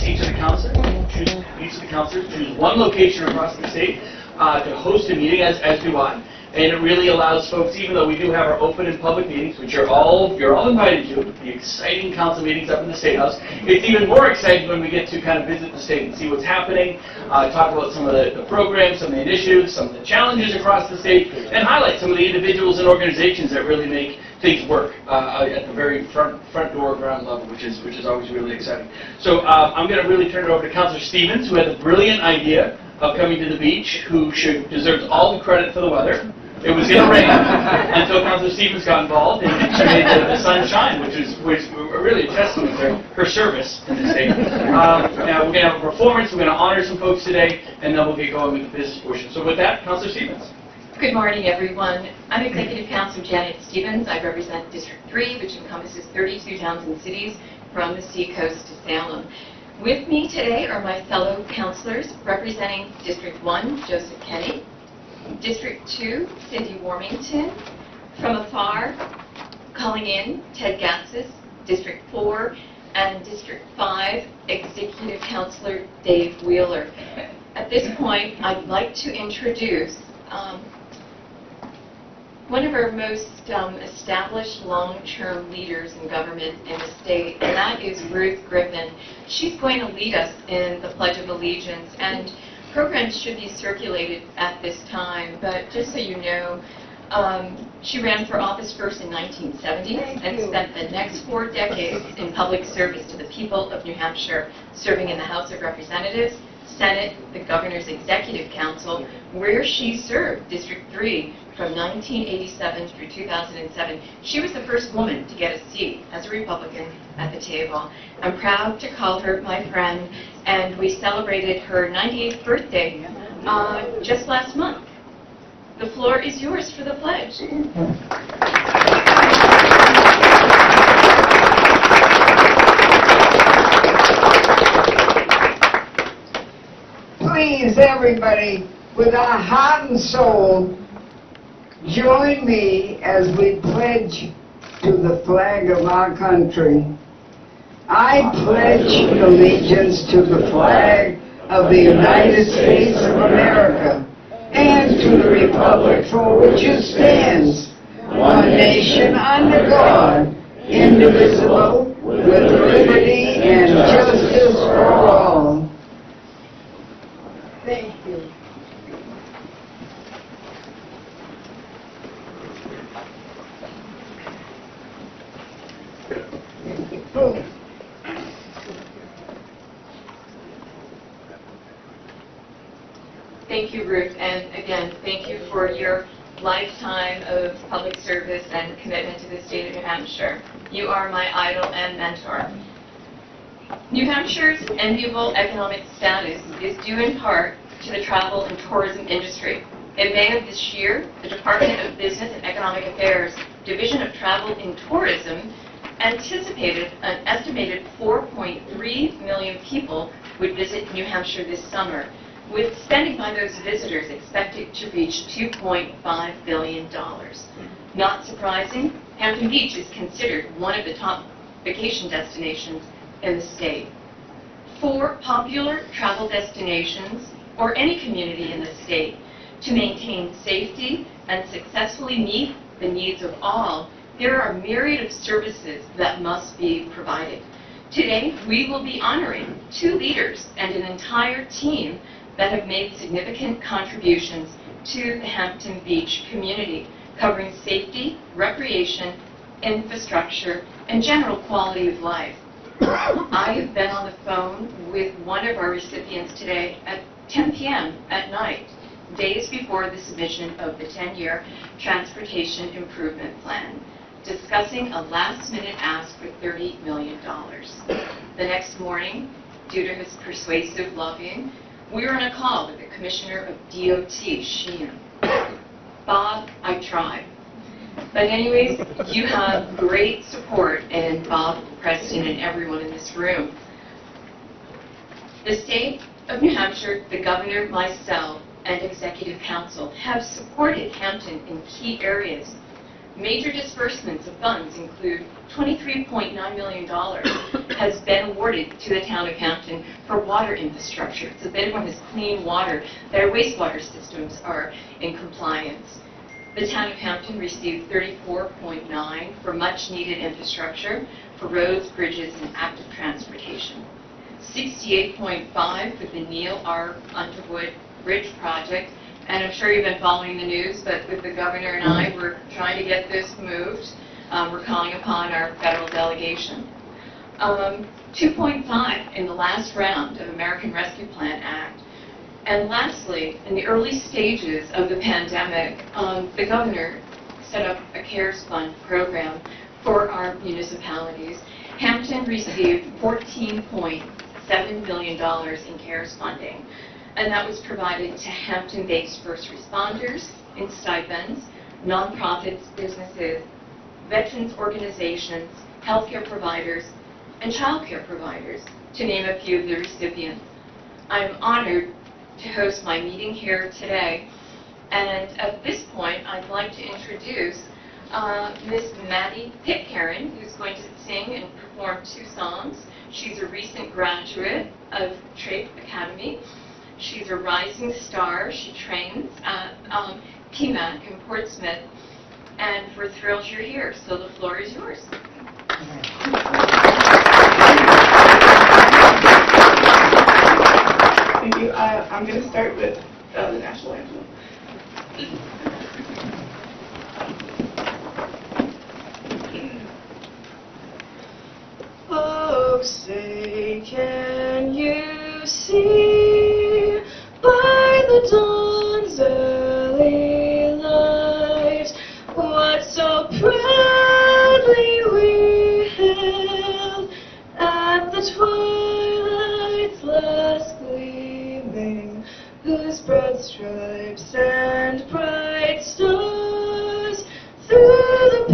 each of the councilors choose one location across the state to host a meeting, as do I. And it really allows folks, even though we do have our open and public meetings, which you're all invited to, the exciting council meetings up in the State House. It's even more exciting when we get to kind of visit the state and see what's happening, talk about some of the programs, some of the initiatives, some of the challenges across the state, and highlight some of the individuals and organizations that really make things work at the very front door ground level, which is always really exciting. So I'm going to really turn it over to Councillor Stevens, who had the brilliant idea of coming to the beach, who deserves all the credit for the weather. It was going to rain until Councillor Stevens got involved, and she made the sun shine, which was really a testament to her service in the state. Now we're going to have a performance, we're going to honor some folks today, and then we'll get going with the business portion. So with that, Councillor Stevens. Good morning, everyone. I'm Executive Councillor Janet Stevens. I represent District 3, which encompasses 32 towns and cities from the seacoast to Salem. With me today are my fellow councillors representing District 1, Joseph Kenny, District 2, Cindy Warmington, from afar, calling in, Ted Gatsis, District 4, and District 5, Executive Councillor Dave Wheeler. At this point, I'd like to introduce one of our most established long-term leaders in government in the state, and that is Ruth Griffin. She's going to lead us in the Pledge of Allegiance, and programs should be circulated at this time, but just so you know, she ran for office first in 1970 and spent the next 4 decades in public service to the people of New Hampshire, serving in the House of Representatives, Senate, the Governor's Executive Council, where she served District 3 from 1987 through 2007. She was the first woman to get a seat as a Republican at the table. I'm proud to call her my friend, and we celebrated her 98th birthday just last month. The floor is yours for the pledge. Please, everybody, with our heart and soul, join me as we pledge to the flag of our country. I pledge allegiance to the flag of the United States of America and to the republic for which it stands, one nation under God, indivisible, with liberty and justice for all. Thank you. Thank you, Ruth, and again, thank you for your lifetime of public service and commitment to the state of New Hampshire. You are my idol and mentor. New Hampshire's enviable economic status is due in part to the travel and tourism industry. In May of this year, the Department of Business and Economic Affairs Division of Travel and Tourism anticipated an estimated 4.3 million people would visit New Hampshire this summer, with spending by those visitors expected to reach $2.5 billion. Not surprising, Hampton Beach is considered one of the top vacation destinations in the state. For popular travel destinations, or any community in the state, to maintain safety and successfully meet the needs of all, there are a myriad of services that must be provided. Today, we will be honoring 2 leaders and an entire team that have made significant contributions to the Hampton Beach community, covering safety, recreation, infrastructure, and general quality of life. I have been on the phone with one of our recipients today at 10 p.m. at night, days before the submission of the 10-year Transportation Improvement Plan, discussing a last-minute ask for $30 million. The next morning, due to his persuasive lobbying, we were on a call with the Commissioner of DOT, Sheehan. Bob, I tried. But anyways, you have great support in Bob, Preston, and everyone in this room. The state of New Hampshire, the governor, myself, and executive council have supported Hampton in key areas. Major disbursements of funds include $23.9 million has been awarded to the town of Hampton for water infrastructure, so that everyone has clean water, that our wastewater systems are in compliance. The town of Hampton received $34.9 for much-needed infrastructure for roads, bridges, and active transportation. $68.5 for the Neil R. Underwood Bridge project. And I'm sure you've been following the news, but with the governor and I, we're trying to get this moved. We're calling upon our federal delegation. 2.5 in the last round of American Rescue Plan Act. And lastly, in the early stages of the pandemic, the governor set up a CARES Fund program for our municipalities. Hampton received $14.7 million in CARES funding, and that was provided to Hampton-based first responders in stipends, nonprofits, businesses, veterans organizations, healthcare providers, and childcare providers, to name a few of the recipients. I'm honored to host my meeting here today, and at this point, I'd like to introduce Miss Maddie Pitcairn, who's going to sing and perform 2 songs. She's a recent graduate of Trape Academy. She's a rising star. She trains at PMAC in Portsmouth, and we're thrilled you're here, so the floor is yours. Thank you. I'm going to start with the national anthem. Oh, say, can you see by the dawn's early light what so proudly we hailed at the twilight's last gleaming, whose broad stripes and bright stars through the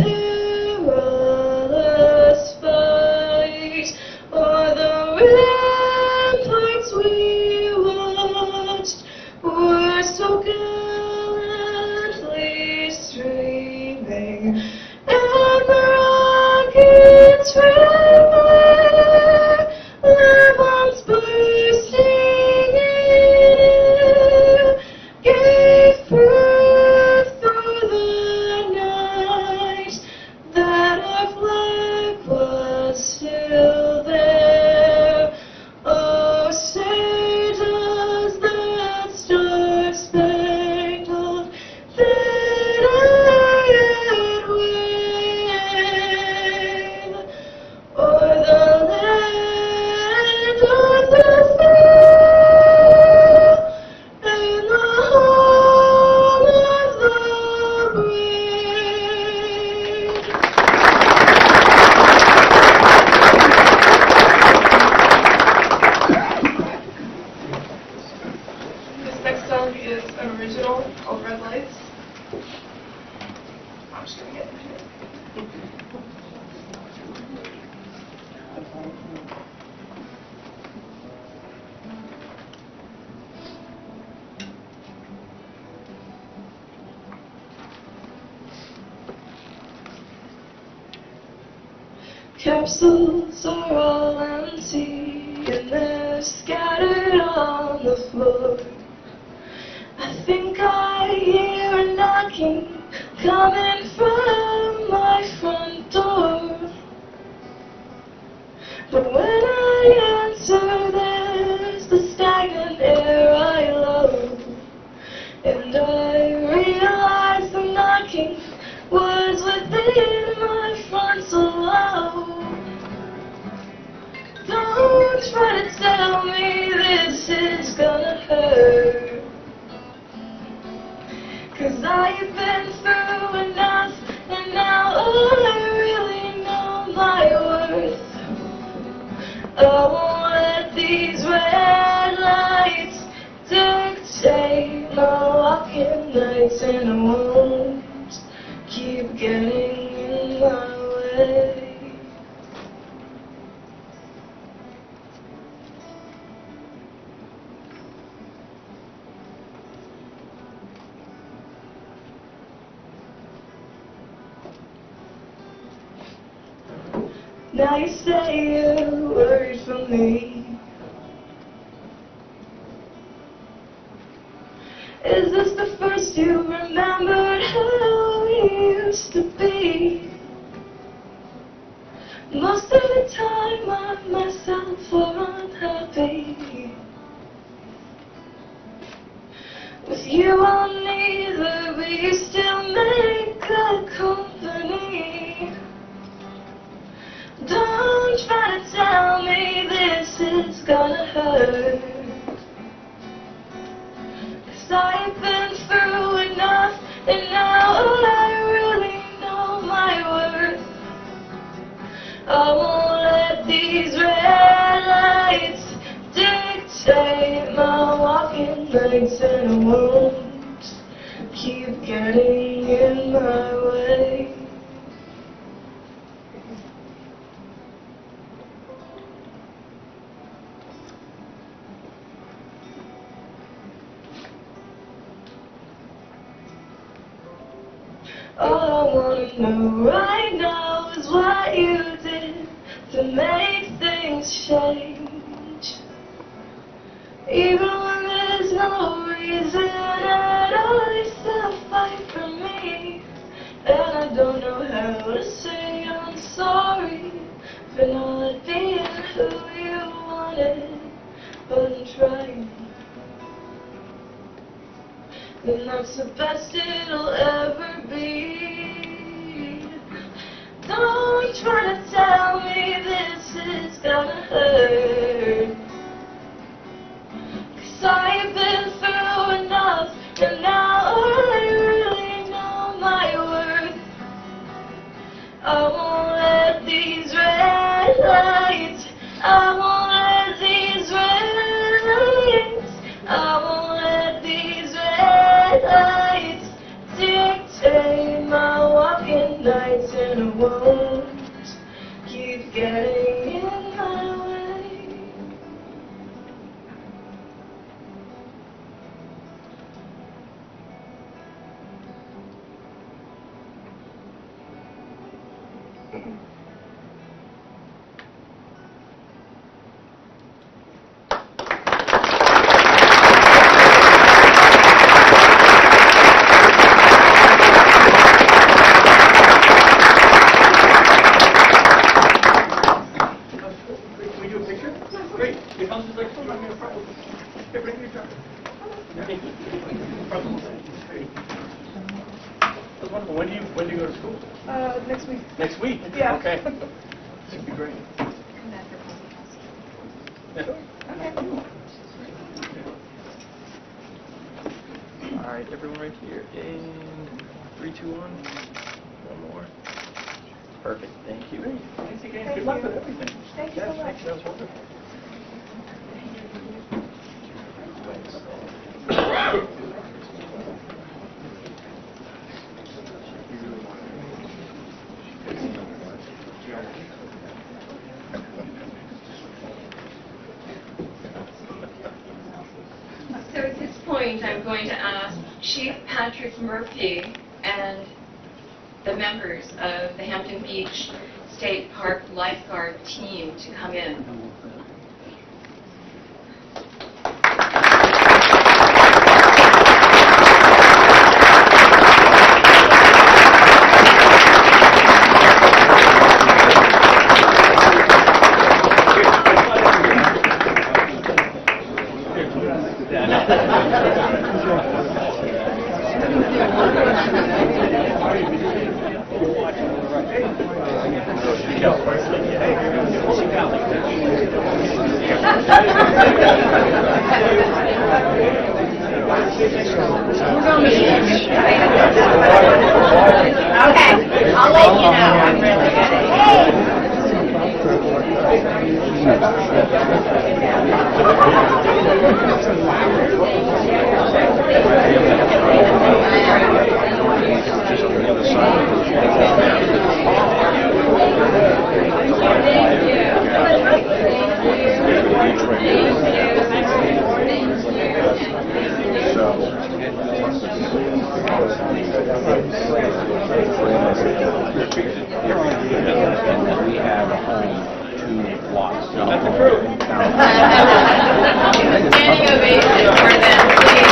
perilous fight o'er the ramparts we watched were so gallantly streaming, and the rockets from there, their bombs bursting in air, gave proof through the night that our flag was still there. Oh, say does that star-spangled banner yet wave o'er the land of the free and the home of the brave? This next song is an original called Red Lights. I'm just gonna get it here. Capsules are all empty and they're scattered on the floor. I think I hear a knocking coming from my front door. But when I answer, there's the stagnant air I love, and I realize the knocking was within my frontal lobe. Don't try to tell me this is gonna hurt, 'cause I've been through enough, and now I really know my worth. I won't let these red lights dictate my walking nights, and I won't keep getting in my way. Now you say you're worried for me. Is this the first you remembered how we used to be? Most of the time I'm myself or unhappy. With you on neither, but you still make good company. Don't try to tell me this is gonna hurt, 'cause I've been through enough, and now I really know my worth. I won't let these red lights dictate my walking nights, and I won't keep getting in my way. All I wanna know right now is what you did to make things change. Even when there's no reason at all, you still fight for me. And I don't know how to say I'm sorry for not being who you wanted, but I'm trying. And that's the best it'll ever be. Don't try to tell me this is gonna hurt, 'cause I've been through enough, and now I really know my worth. I won't let these red lights, I won't let these red lights, I won't let these red lights dictate my walking nights, and I won't keep getting in my way. Can we do a picture? Great. If I'm just like, oh, I'm gonna front. Here, bring me a front. Great. That's wonderful. When do you go to school? Next week. Next week? Yeah. Okay. That'd be great. Yeah. All right, everyone right here. And 3, 2, 1. One more. Perfect. Thank you. Thanks again. Thank Good luck you. with everything. Thank you so much. Thanks. That was wonderful. So at this point, I'm going to ask Chief Patrick Murphy and the members of the Hampton Beach State Park lifeguard team to come in. Okay, I'll let you know. I'm really good at it. We have a home Approved. Standing ovation for them, please.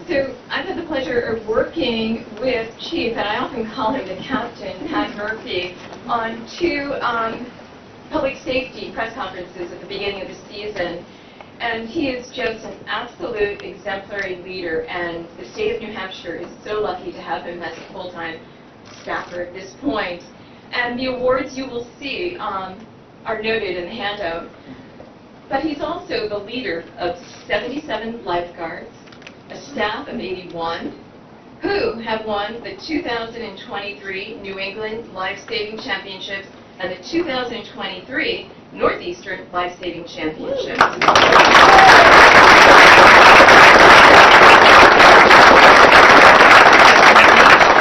So I've had the pleasure of working with Chief, and I often call him the Captain, Pat Murphy, on two public safety press conferences at the beginning of the season. And he is just an absolute exemplary leader, and the state of New Hampshire is so lucky to have him as a full-time staffer at this point. And the awards you will see are noted in the handout. But he's also the leader of 77 lifeguards, a staff of 81, who have won the 2023 New England Life-Saving Championships and the 2023 Northeastern Life-Saving Championships.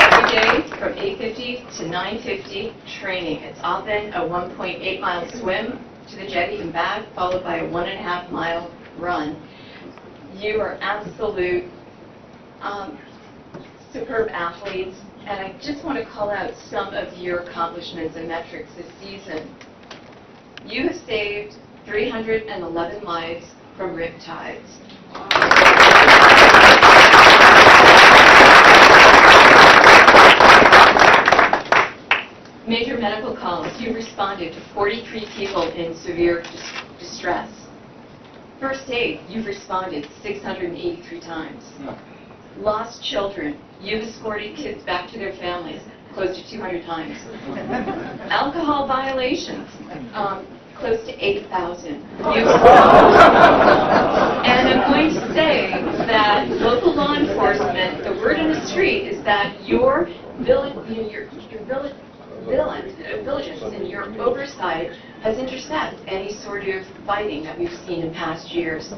Every day from 8:50 to 9:50 training. It's often a 1.8-mile swim to the jetty and back, followed by a 1.5-mile run. You are absolute superb athletes, and I just want to call out some of your accomplishments and metrics this season. You have saved 311 lives from riptides. Major medical calls, you responded to 43 people in severe distress. First aid, you've responded 683 times. Lost children, you've escorted kids back to their families close to 200 times. Alcohol violations, close to 8,000. And I'm going to say that local law enforcement, the word on the street is that your diligence and your oversight has intercepted any sort of fighting that we've seen in past years.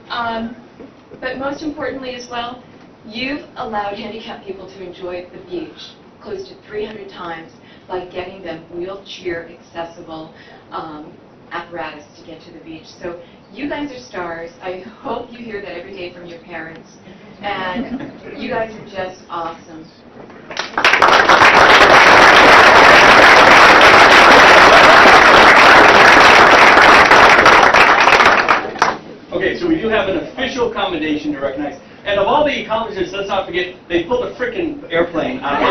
But most importantly as well, you've allowed handicapped people to enjoy the beach close to 300 times by getting them wheelchair accessible apparatus to get to the beach. So you guys are stars. I hope you hear that every day from your parents. And you guys are just awesome. Okay, so we do have an official commendation to recognize. And of all the accomplishments, let's not forget, they pulled a frickin' airplane out of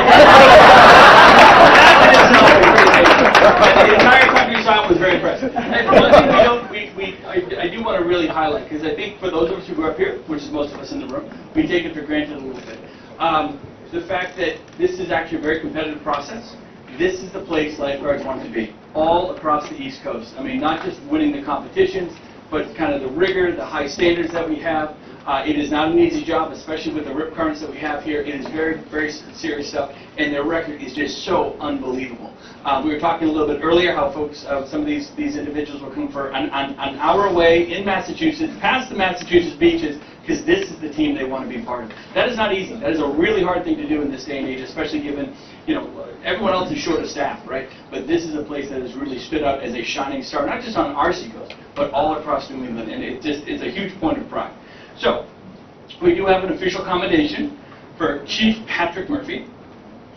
the entire countryside was very impressive. And one thing I do want to really highlight, because I think for those of us who grew up here, which is most of us in the room, we take it for granted a little bit. The fact that this is actually a very competitive process. This is the place lifeguards want to be, all across the East Coast. I mean, not just winning the competitions, but kind of the rigor, the high standards that we have. It is not an easy job, especially with the rip currents that we have here. It is very, very serious stuff, and their record is just so unbelievable. We were talking a little bit earlier how folks, some of these individuals were coming for an hour away in Massachusetts, past the Massachusetts beaches, because this is the team they want to be part of. That is not easy. That is a really hard thing to do in this day and age, especially given, everyone else is short of staff, right? But this is a place that has really stood out as a shining star, not just on our seacoast, but all across New England, and it's a huge point of pride. So, we do have an official commendation for Chief Patrick Murphy,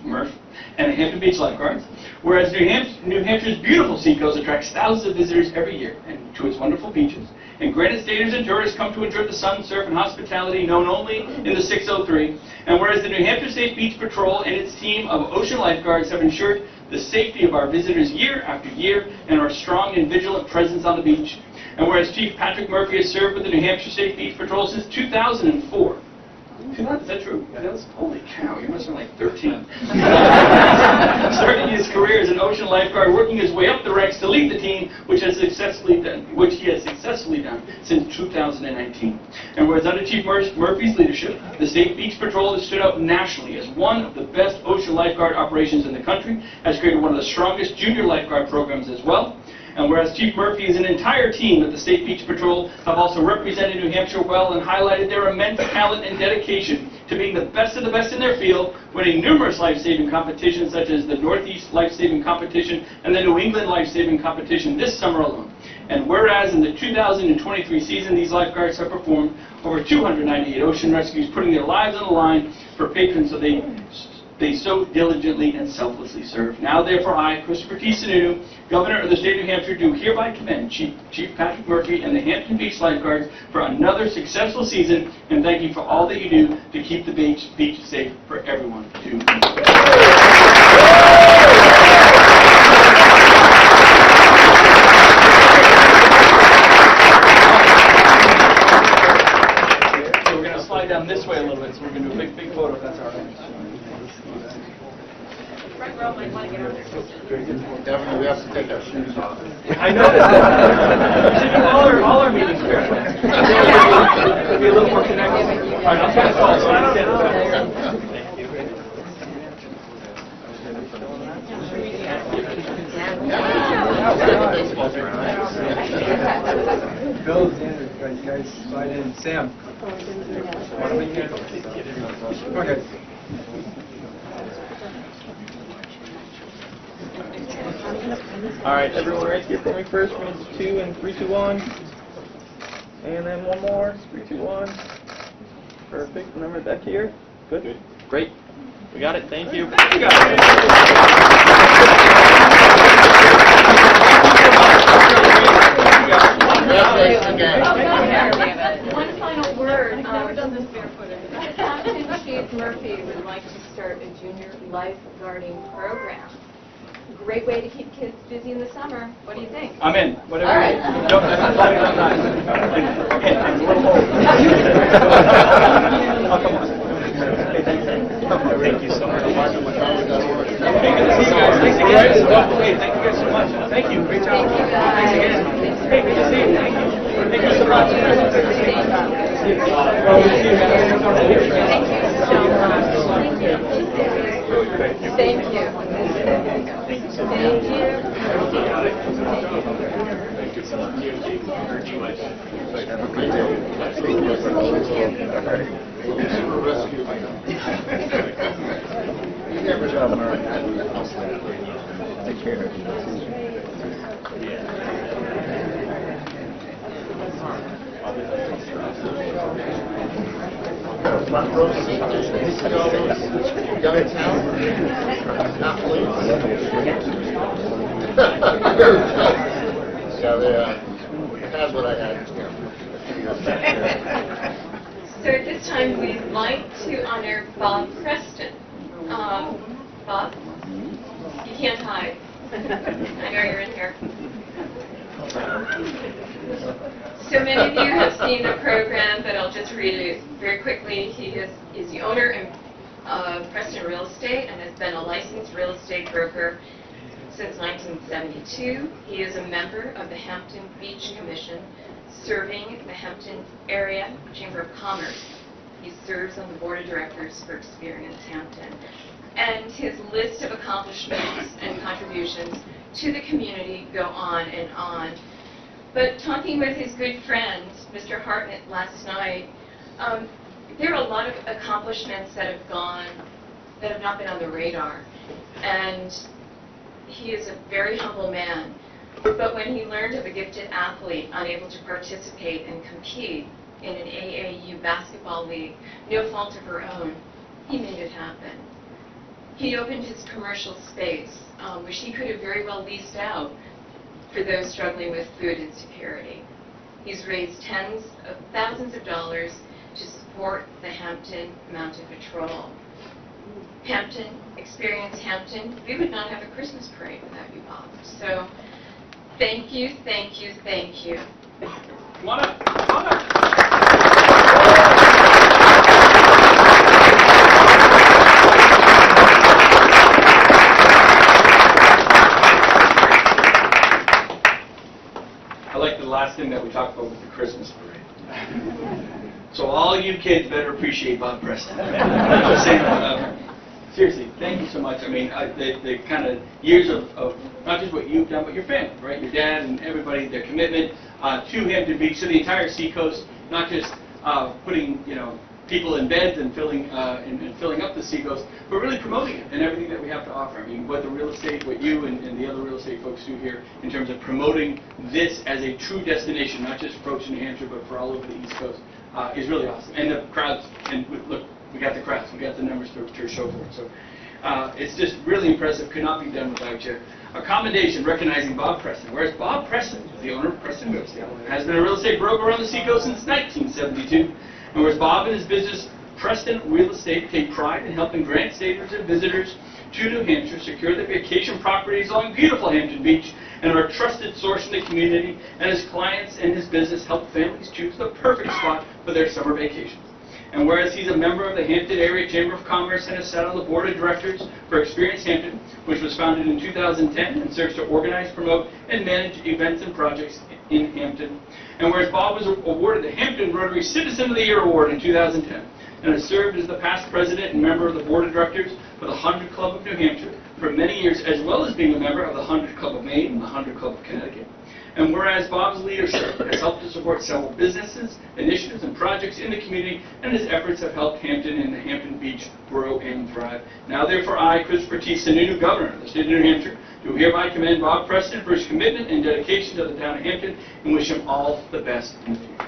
Murph, and the Hampton Beach Lifeguards, whereas New Hampshire's beautiful seacoast attracts thousands of visitors every year and to its wonderful beaches. And granted, staters and tourists come to enjoy the sun, surf, and hospitality known only in the 603. And whereas the New Hampshire State Beach Patrol and its team of ocean lifeguards have ensured the safety of our visitors year after year and our strong and vigilant presence on the beach. And whereas Chief Patrick Murphy has served with the New Hampshire State Beach Patrol since 2004. Is that true? Holy cow, you must have been like 13. Starting his career as an ocean lifeguard, working his way up the ranks to lead the team, which he has successfully done since 2019. And whereas under Chief Murphy's leadership, the State Beach Patrol has stood out nationally as one of the best ocean lifeguard operations in the country, has created one of the strongest junior lifeguard programs as well. And whereas Chief Murphy and an entire team at the State Beach Patrol have also represented New Hampshire well and highlighted their immense talent and dedication to being the best of the best in their field, winning numerous life-saving competitions such as the Northeast Life-Saving Competition and the New England Life-Saving Competition this summer alone. And whereas in the 2023 season, these lifeguards have performed over 298 ocean rescues, putting their lives on the line for patrons so they so diligently and selflessly serve. Now, therefore, I, Christopher T. Sununu, Governor of the State of New Hampshire, do hereby commend Chief Patrick Murphy and the Hampton Beach Lifeguards for another successful season, and thank you for all that you do to keep the beach safe for everyone to enjoy. Down this way a little bit, so we're going to do a big photo, if that's all right. Definitely, we have to take our shoes off. I know that. We should do all our meetings here. It'll be a little more connected. All right, I'm going to call, so I don't get Bill, guys, slide in. Sam. Why don't we get Go ahead. All right, everyone right here for me first. We're going to do 2 and 3, 2, 1. And then one more. 3, 2, 1. Perfect. Remember back here. Good. Great. We got it. Thank you. You got One final word. Captain Chief Murphy would like to start a junior lifeguarding program. Great way to keep kids busy in the summer. What do you think? I'm in. Whatever. All right. No, that's not nice. I'm a little old. Oh, come on. Thank you so much. Hey, good to see you guys. Thanks again. Hey, thank you guys so much. Thank you. Great job. Thank you, guys. Thanks again. Hey, good to see you. Thank you. Thank you so much. Thank you so much. Thank you. Take care. Young in town? Not pleased. Yeah, that's what I had. So at this time, we'd like to honor Bob Preston. Bob, you can't hide. I know you're in here. So many of you have seen the program, but I'll just read it very quickly. He is the owner of Preston Real Estate and has been a licensed real estate broker since 1972. He is a member of the Hampton Beach Commission, serving the Hampton Area Chamber of Commerce. He serves on the board of directors for Experience Hampton. And his list of accomplishments and contributions to the community go on and on. But talking with his good friend, Mr. Hartnett, last night, there are a lot of accomplishments that have not been on the radar. And he is a very humble man. But when he learned of a gifted athlete unable to participate and compete in an AAU basketball league, no fault of her own, he made it happen. He opened his commercial space, which he could have very well leased out for those struggling with food insecurity. He's raised tens of thousands of dollars to support the Hampton Mounted Patrol. Hampton, Experience Hampton, we would not have a Christmas parade without you, Bob. So thank you, thank you, thank you. Come on up. Come on up. I like the last thing that we talked about with the Christmas parade. So all you kids better appreciate Bob Preston. I'm just saying, seriously, thank you so much. I mean, the kind of years of not just what you've done, but your family, right? Your dad and everybody, their commitment to Hampton Beach, to the entire seacoast, not just putting, people in beds and filling up the Seacoast, but really promoting it and everything that we have to offer. I mean, what the real estate, what you and the other real estate folks do here in terms of promoting this as a true destination, not just for folks in New Hampshire, but for all over the East Coast, is really awesome. And the crowds, and look, we got the crowds, we got the numbers to show for it. So it's just really impressive, could not be done without you. A commendation recognizing Bob Preston. Whereas Bob Preston is the owner of Preston Real Estate, has been a real estate broker around the Seacoast since 1972. And whereas Bob and his business, Preston Real Estate, take pride in helping grant stayers and visitors to New Hampshire secure their vacation properties along beautiful Hampton Beach, and are a trusted source in the community, and his clients and his business help families choose the perfect spot for their summer vacations. And whereas he's a member of the Hampton Area Chamber of Commerce and has sat on the board of directors for Experience Hampton, which was founded in 2010 and serves to organize, promote, and manage events and projects in Hampton. And whereas Bob was awarded the Hampton Rotary Citizen of the Year Award in 2010 and has served as the past president and member of the board of directors for the 100 Club of New Hampshire for many years, as well as being a member of the 100 Club of Maine and the 100 Club of Connecticut. And whereas Bob's leadership has helped to support several businesses, initiatives, and projects in the community, and his efforts have helped Hampton and the Hampton Beach grow and thrive. Now therefore I, Christopher T. Sununu, Governor of the State of New Hampshire, do hereby commend Bob Preston for his commitment and dedication to the town of Hampton, and wish him all the best in the future.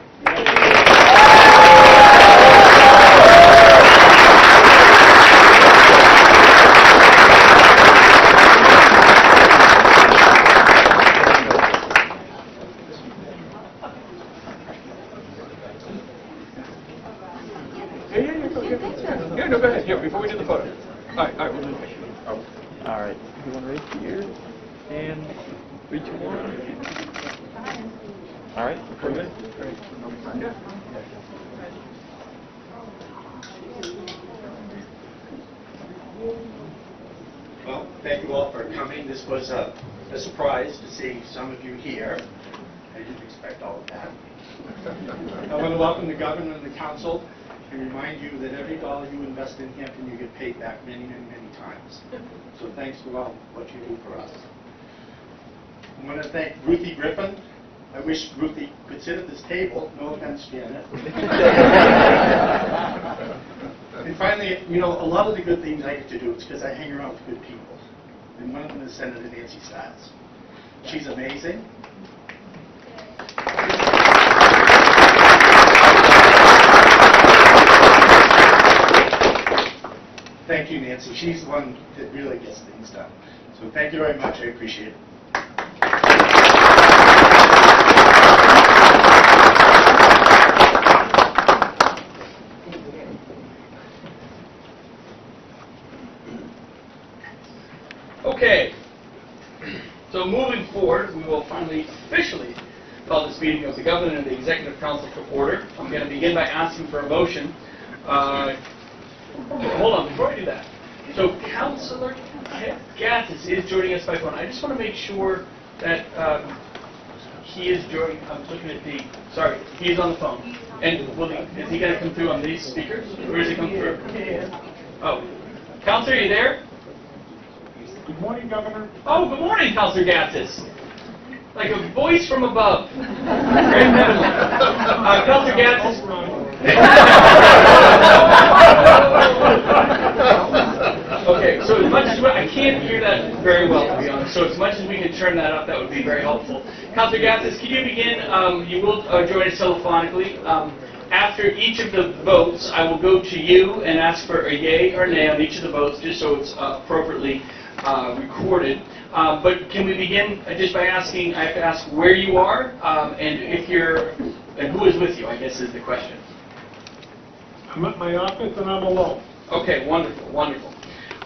Yeah, no, go ahead. Yeah, before we do the photo. All right, we'll do the picture. All right, everyone right here. And 3, 2, 1. All right, we're good. Great. Yeah. Well, thank you all for coming. This was a surprise to see some of you here. I didn't expect all of that. I want to welcome the governor and the council and remind you that every dollar you invest in Hampton, you get paid back many, many, many times. So thanks for all what you do for us. I want to thank Ruthie Griffin. I wish Ruthie could sit at this table. No offense, Janet. And finally, you know, a lot of the good things I get to do is because I hang around with good people. And one of them is Senator Nancy Stiles. She's amazing. Thank you, Nancy. She's the one that really gets things done. So thank you very much. I appreciate it. Okay, so moving forward, we will finally officially call this meeting of the Governor and the Executive Council to order. I'm going to begin by asking for a motion. Hold on, before I do that. So Councilor Gattis is joining us by phone. I just want to make sure that he is joining. I'm looking at the, sorry, he is on the phone. And is he going to come through on these speakers? Or does he come through? Oh, Councilor, are you there? Good morning, Governor. Oh, good morning, Councilor Gattis. Like a voice from above. Very heavenly. Councilor Gattis. Okay, so as much as I can't hear that very well, to be honest. So as much as we could turn that up, that would be very helpful. Councilor Gattis, can you begin? You will join us telephonically. After each of the votes, I will go to you and ask for a yay or nay on each of the votes, just so it's appropriately recorded. But can we begin just by asking, I have to ask where you are, and if you're, and who is with you, I guess is the question. I'm at my office and I'm alone. Okay, wonderful, wonderful.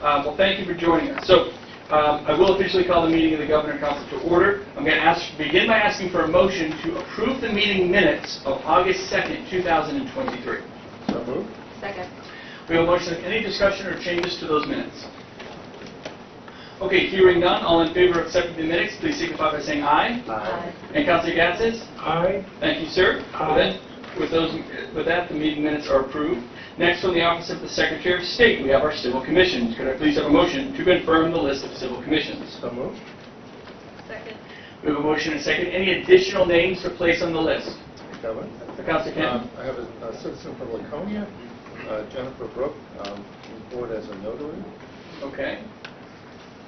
Well, thank you for joining us. So, I will officially call the meeting of the Governor and Council to order. I'm going to begin by asking for a motion to approve the meeting minutes of August 2nd, 2023. So moved. Second. We have a motion. Any discussion or changes to those minutes? Okay, hearing none, all in favor of accepting the minutes, please signify by saying aye. Aye. And Councilor Gattis? Aye. Thank you, sir. Aye. With that, the meeting minutes are approved. Next, from the Office of the Secretary of State, we have our civil commissions. Could I please have a motion to confirm the list of civil commissions? So moved. Second. We have a motion and a second. Any additional names to place on the list? Kevin. Councilor Kent? I have a citizen from Laconia, Jennifer Brook, board as a notary. Okay.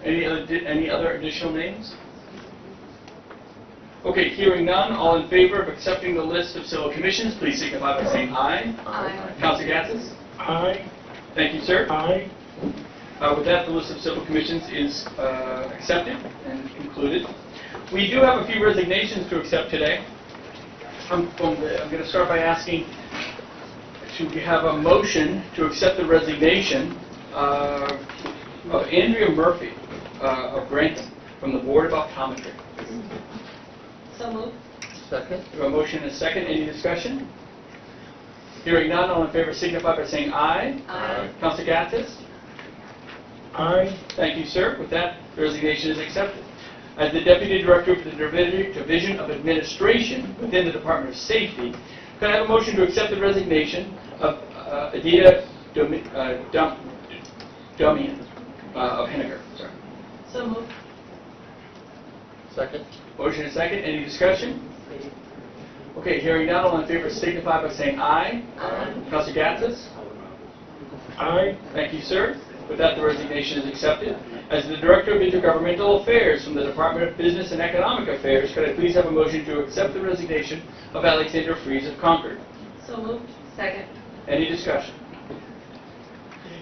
Any other additional names? Okay, hearing none, all in favor of accepting the list of civil commissions, please signify by saying aye. Aye. Councilor Gatzis? Aye. Thank you, sir. Aye. With that, the list of civil commissions is accepted and concluded. We do have a few resignations to accept today. I'm going to start by asking to have a motion to accept the resignation of Andrea Murphy of Grantham from the Board of Optometry. So moved. Second. We have a motion and a second. Any discussion? Hearing none, all in favor signify by saying aye. Aye. Councilor Gatzis? Aye. Thank you, sir. With that, the resignation is accepted. As the Deputy Director of the Division of Administration within the Department of Safety, could I have a motion to accept the resignation of Adita Dumian of Henniker? Sorry. So moved. Second. Motion and second. Any discussion? Okay, hearing none, all in favor signify by saying aye. Aye. Councilor Gatzis? Aye. Thank you, sir. With that, the resignation is accepted. As the Director of Intergovernmental Affairs from the Department of Business and Economic Affairs, could I please have a motion to accept the resignation of Alexander Fries of Concord? So moved. Second. Any discussion?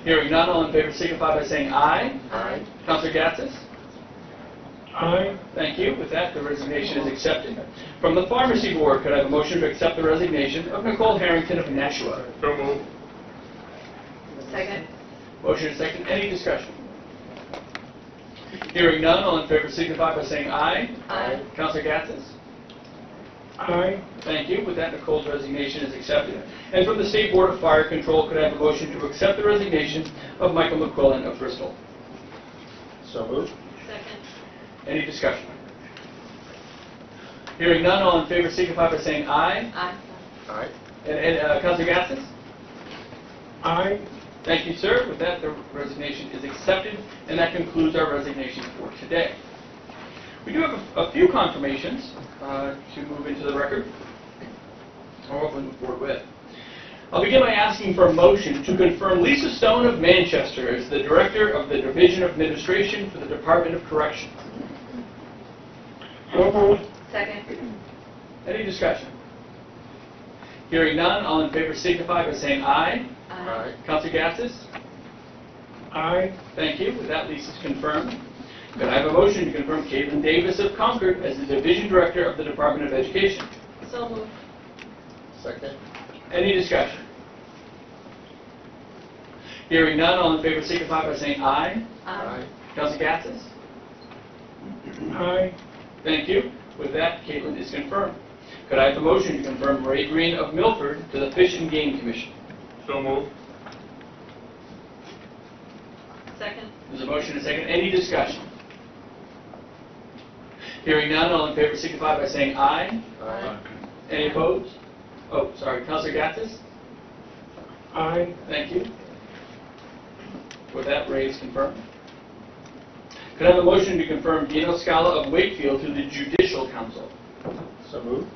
Hearing none, all in favor signify by saying aye. Aye. Councilor Gatzis? Aye. Thank you. With that, the resignation is accepted. From the Pharmacy Board, could I have a motion to accept the resignation of Nicole Harrington of Nashua? So moved. Second. Motion is second. Any discussion? Hearing none, all in favor signify by saying aye. Aye. Councilor Gatzis? Aye. Thank you. With that, Nicole's resignation is accepted. And from the State Board of Fire Control, could I have a motion to accept the resignation of Michael McQuillan of Bristol? So moved. Second. Any discussion? Hearing none, all in favor signify by saying aye. Aye. Aye. And Councilor Gatzis? Aye. Thank you, sir. With that, the resignation is accepted, and that concludes our resignations for today. We do have a few confirmations to move into the record, or hopefully move forward with. I'll begin by asking for a motion to confirm Lisa Stone of Manchester as the Director of the Division of Administration for the Department of Correction. So moved. Second. Any discussion? Hearing none, all in favor signify by saying aye. Aye. Councilor Gatzis? Aye. Thank you. With that, Lisa's confirmed. Could I have a motion to confirm Caitlin Davis of Concord as the Division Director of the Department of Education? So moved. Second. Any discussion? Hearing none, all in favor signify by saying aye. Aye. Councilor Gatzis? Aye. Thank you. With that, Caitlin is confirmed. Could I have a motion to confirm Ray Green of Milford to the Fish and Game Commission? So moved. Second. There's a motion and a second. Any discussion? Hearing none, all in favor signify by saying aye. Aye. Any opposed? Oh, sorry, Councilor Gatzis? Aye. Thank you. With that, Ray is confirmed. Could I have a motion to confirm Dino Scala of Wakefield to the Judicial Council? So moved.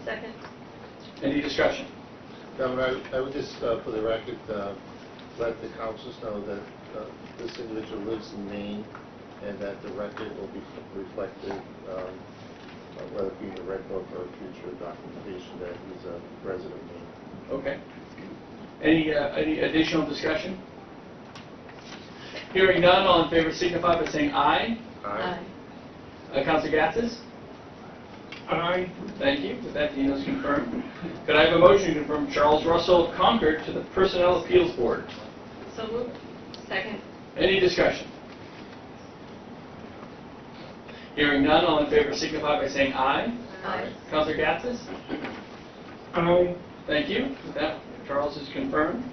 Second. Any discussion? I would just, for the record, let the councils know that this individual lives in Maine and that the record will be reflected, whether it be in the Red Book or future documentation, that he's a resident of Maine. Okay. Any additional discussion? Hearing none, all in favor signify by saying aye. Aye. Councilor Gatzis? Aye. Thank you. With that, Dino's confirmed. Could I have a motion to confirm Charles Russell of Concord to the Personnel Appeals Board? So moved. Second. Any discussion? Hearing none, all in favor signify by saying aye. Aye. Councilor Gatzis? Aye. Thank you. With that, Charles is confirmed.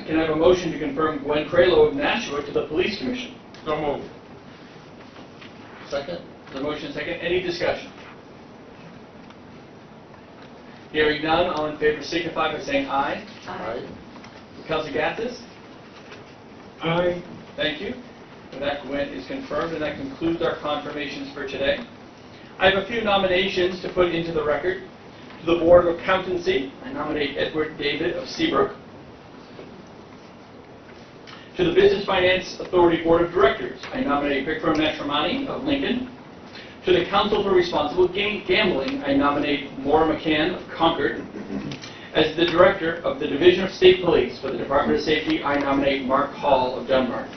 Can I have a motion to confirm Gwen Cralo of Nashua to the Police Commission? So moved. Second. The motion is second. Any discussion? Hearing none, all in favor signify by saying aye. Aye. Councilor Gatzis? Aye. Thank you. With that, Gwen is confirmed, and that concludes our confirmations for today. I have a few nominations to put into the record. To the Board of Accountancy, I nominate Edward David of Seabrook. To the Business Finance Authority Board of Directors, I nominate Vikram Nashramani of Lincoln. To the Council for Responsible Gambling, I nominate Maura McCann of Concord. As the Director of the Division of State Police for the Department of Safety, I nominate Mark Hall of Dunbar.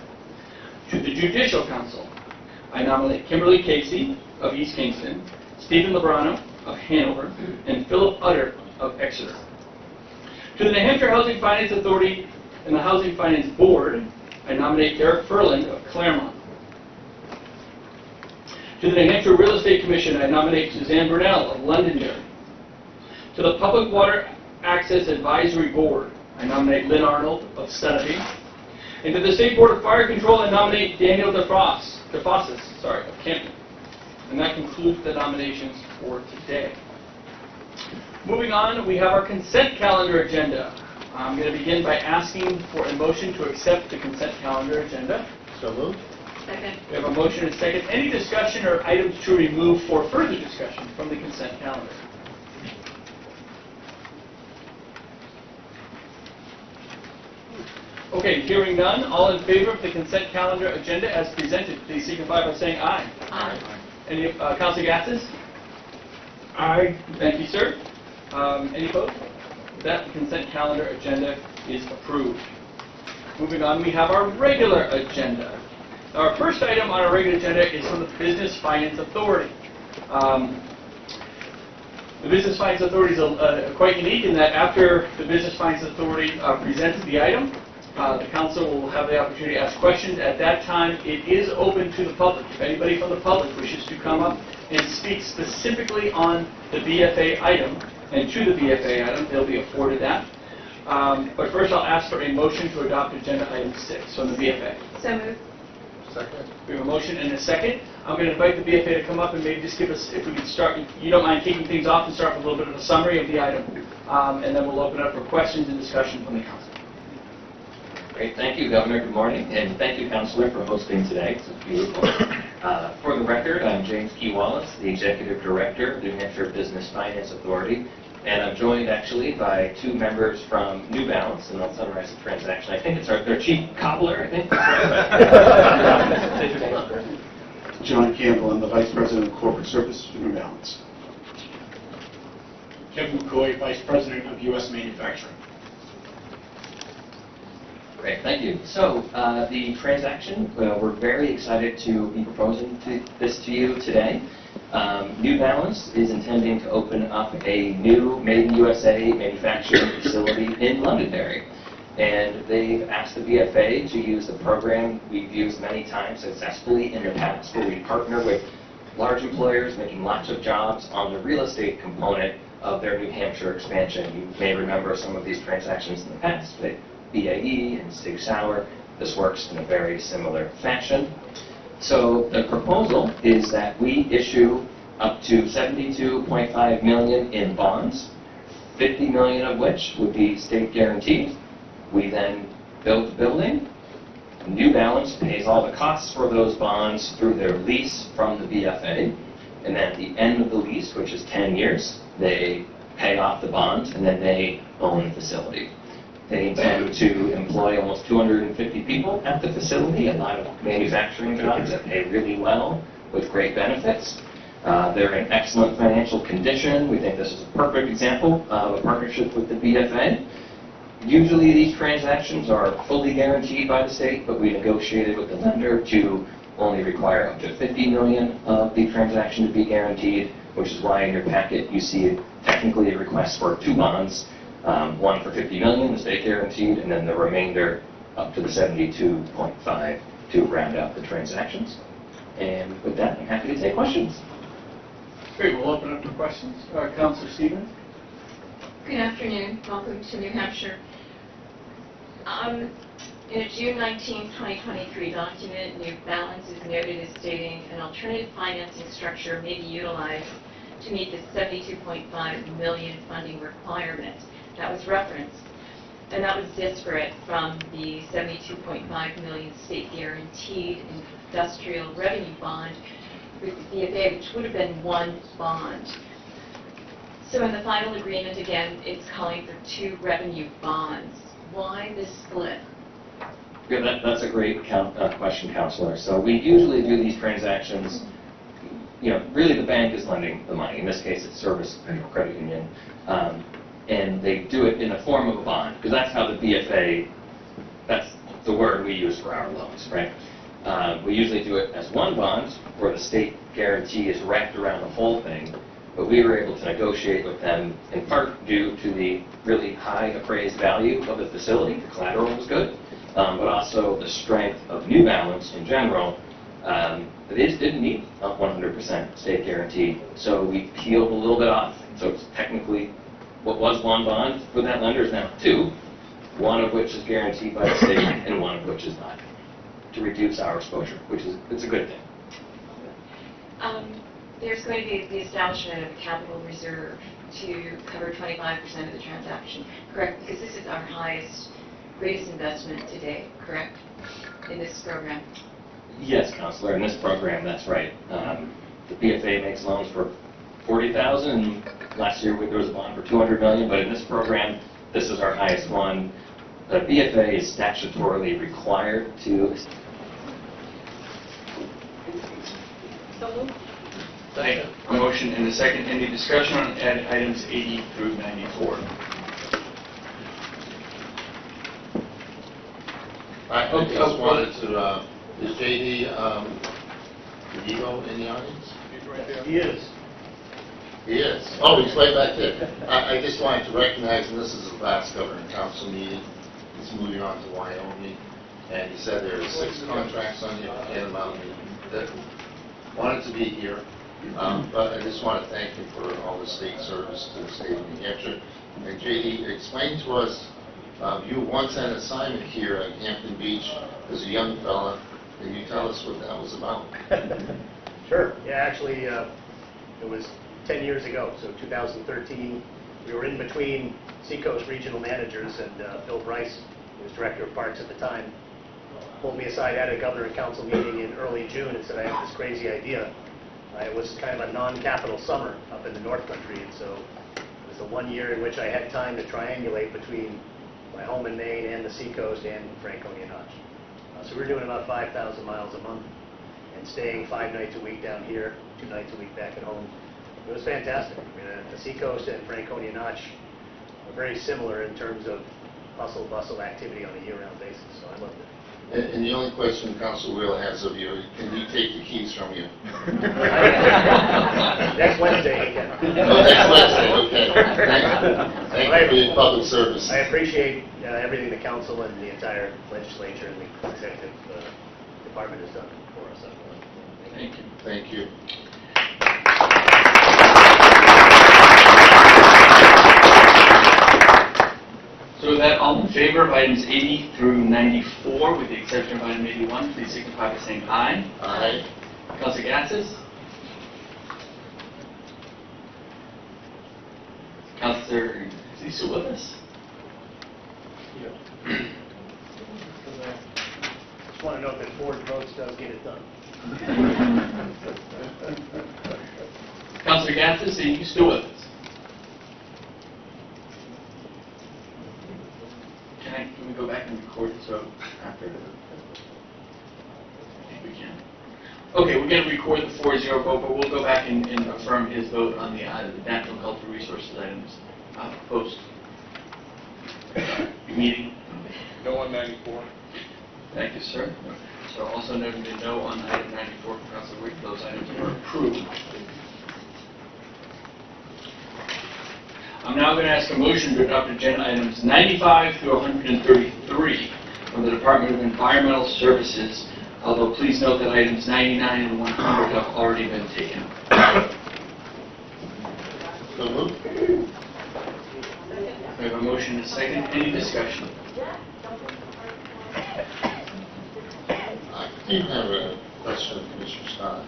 To the Judicial Council, I nominate Kimberly Casey of East Kingston, Stephen Lebrano of Hanover, and Philip Utter of Exeter. To the New Hampshire Housing Finance Authority and the Housing Finance Board, I nominate Derek Furland of Claremont. To the New Hampshire Real Estate Commission, I nominate Suzanne Brunel of Londonderry. To the Public Water Access Advisory Board, I nominate Lynn Arnold of Sunapee. And to the State Board of Fire Control, I nominate Daniel DeFossis of Campton. And that concludes the nominations for today. Moving on, we have our consent calendar agenda. I'm going to begin by asking for a motion to accept the consent calendar agenda. So moved. Second. We have a motion and a second. Any discussion or items to remove for further discussion from the consent calendar? Okay, hearing none, all in favor of the consent calendar agenda as presented, please signify by saying aye. Aye. Any, Councilor Gassis? Aye. Thank you, sir. Any opposed? With that, the consent calendar agenda is approved. Moving on, we have our regular agenda. Our first item on our regular agenda is from the Business Finance Authority. The Business Finance Authority is quite unique in that after the Business Finance Authority presents the item, the council will have the opportunity to ask questions. At that time, it is open to the public. If anybody from the public wishes to come up and speak specifically on the BFA item, and to the BFA item, they'll be afforded that. But first, I'll ask for a motion to adopt agenda item 6 on the BFA. So moved. Second. We have a motion and a second. I'm going to invite the BFA to come up and maybe just give us, if we could start, if you don't mind kicking things off and start with a little bit of a summary of the item. And then we'll open up for questions and discussion from the council. Great, thank you, Governor. Good morning, and thank you, Councilor, for hosting today. It's beautiful. For the record, I'm James Key Wallace, the Executive Director of the New Hampshire Business Finance Authority, and I'm joined actually by two members from New Balance, and I'll summarize the transaction. I think it's their chief cobbler, I think. John Campbell, I'm the Vice President of Corporate Services for New Balance. Kevin McCoy, Vice President of U.S. Manufacturing. Great, thank you. So the transaction, we're very excited to be proposing this to you today. New Balance is intending to open up a new Made in USA manufacturing facility in Londonderry. And they've asked the BFA to use the program we've used many times successfully in the past, where we partner with large employers making lots of jobs on the real estate component of their New Hampshire expansion. You may remember some of these transactions in the past, but BAE and Sig Sauer. This works in a very similar fashion. So the proposal is that we issue up to $72.5 million in bonds, $50 million of which would be state guaranteed. We then build the building. New Balance pays all the costs for those bonds through their lease from the BFA. And then at the end of the lease, which is 10 years, they pay off the bonds and then they own the facility. They intend to employ almost 250 people at the facility, a lot of manufacturing jobs that pay really well with great benefits. They're in excellent financial condition. We think this is a perfect example of a partnership with the BFA. Usually these transactions are fully guaranteed by the state, but we negotiated with the lender to only require up to $50 million of the transaction to be guaranteed, which is why in your packet you see technically a request for two bonds. One for $50 million, the state guaranteed, and then the remainder up to the $72.5 to round out the transactions. And with that, I'm happy to take questions. Great, we'll open up for questions. Councilor Stevens? Good afternoon. Welcome to New Hampshire. In a June 19, 2023 document, New Balance is noted as stating an alternative financing structure may be utilized to meet the $72.5 million funding requirement. That was referenced, and that was disparate from the $72.5 million state guaranteed industrial revenue bond with the BFA, which would have been one bond. So in the final agreement, again, it's calling for 2 revenue bonds. Why this split? Yeah, that's a great question, Counselor. So we usually do these transactions, really the bank is lending the money. In this case, it's Service Credit Union. And they do it in the form of a bond, because that's how the BFA, that's the word we use for our loans, right? We usually do it as one bond, where the state guarantee is wrapped around the whole thing. But we were able to negotiate with them, in part due to the really high appraised value of the facility. The collateral was good, but also the strength of New Balance in general. They just didn't need a 100% state guarantee, so we peeled a little bit off. So it's technically what was one bond for that lender is now 2, one of which is guaranteed by the state and one of which is not, to reduce our exposure, which is it's a good thing. There's going to be the establishment of a capital reserve to cover 25% of the transaction, correct? Because this is our highest, greatest investment to date, correct, in this program? Yes, Counselor, in this program, that's right. The BFA makes loans for $40,000, and last year there was a bond for $200 million, but in this program, this is our highest one. The BFA is statutorily required to... Second. A motion and a second. Any discussion on items 80 through 94? I just wanted to, is J.D. Diego in the audience? He's right there. He is. He is. Oh, he's way back there. I just wanted to recognize, and this is the last governing council meeting, he's moving on to Wyoming, and he said there are 6 contracts on the Cannon Mountain that wanted to be here, but I just want to thank him for all the state service to the state of New Hampshire. And J.D., explain to us, you once had an assignment here at Hampton Beach as a young fella. Can you tell us what that was about? Sure. Yeah, actually, it was 10 years ago, so 2013. We were in between Seacoast regional managers, and Bill Bryce, who was director of parks at the time, pulled me aside at a governor and council meeting in early June and said, I have this crazy idea. It was kind of a non-capital summer up in the North Country, and so it was the one year in which I had time to triangulate between my home in Maine and the Seacoast and Franconia Notch. So we were doing about 5,000 miles a month and staying 5 nights a week down here, 2 nights a week back at home. It was fantastic. I mean, the Seacoast and Franconia Notch are very similar in terms of bustle activity on a year-round basis, so I loved it. And the only question Council Wheel has of you, can he take the keys from you? Next Wednesday he can. Oh, next Wednesday, okay. Thank you for your public service. I appreciate everything the council and the entire legislature and the executive department has done for us. Thank you. Thank you. So with that, all in favor of items 80 through 94, with the exception of item 81, please signify by saying aye. Aye. Councilor Gatsis? Councilor, is he still with us? Just want to note that Ford votes does get it done. Councilor Gatsis, are you still with us? Can we go back and record this vote after? I think we can. Okay, we're going to record the 4-0 vote, but we'll go back and affirm his vote on the natural and cultural resources items post meeting. No on 94. Thank you, sir. So also noting the no on item 94 from Councilor Wick, those items are approved. I'm now going to ask a motion to adopt agenda items 95 through 133 from the Department of Environmental Services, although please note that items 99 and 100 have already been taken. So moved. We have a motion and a second. Any discussion? I do have a question of Commissioner Scott.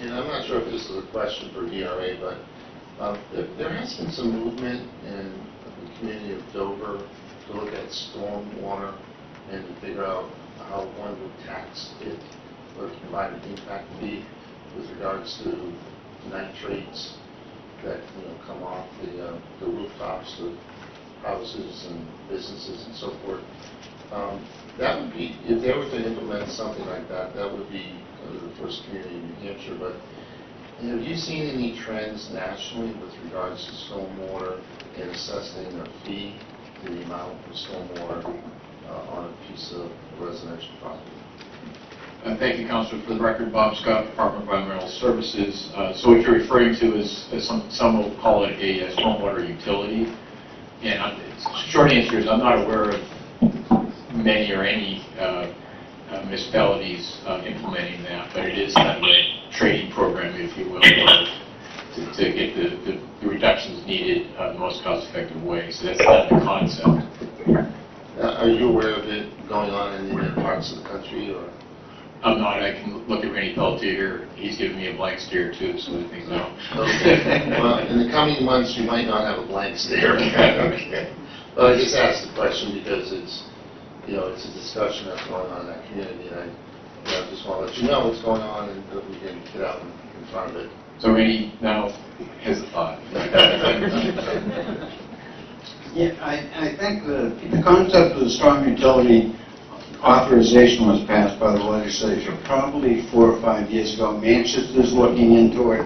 And I'm not sure if this is a question for DRA, but there has been some movement in the community of Dover to look at storm water and to figure out how one would tax it. or provide an impact fee with regards to nitrates that, come off the rooftops of houses and businesses and so forth. That would be, if they were to implement something like that, that would be the first community in New Hampshire. But have you seen any trends nationally with regards to stormwater and assessing a fee to the amount of stormwater on a piece of residential property? Thank you, Councilor. For the record, Bob Scott, Department of Environmental Services. So what you're referring to is some will call it a stormwater utility. And short answer is I'm not aware of many or any municipalities implementing that, but it is kind of a trading program, if you will, to get the reductions needed the most cost-effective way. So that's kind of the concept. Are you aware of it going on in any parts of the country, or? I'm not. I can look at Randy Pelletier here. He's giving me a blank stare too, so I think no. Okay. Well, in the coming months, you might not have a blank stare. Okay. Well, I just asked the question because it's, it's a discussion that's going on in that community, and I just want to let you know what's going on and that we can get out in front of it. So Randy now has a thought. Yeah, I think the concept of the storm utility authorization was passed by the legislature probably 4 or 5 years ago. Manchester's looking into it.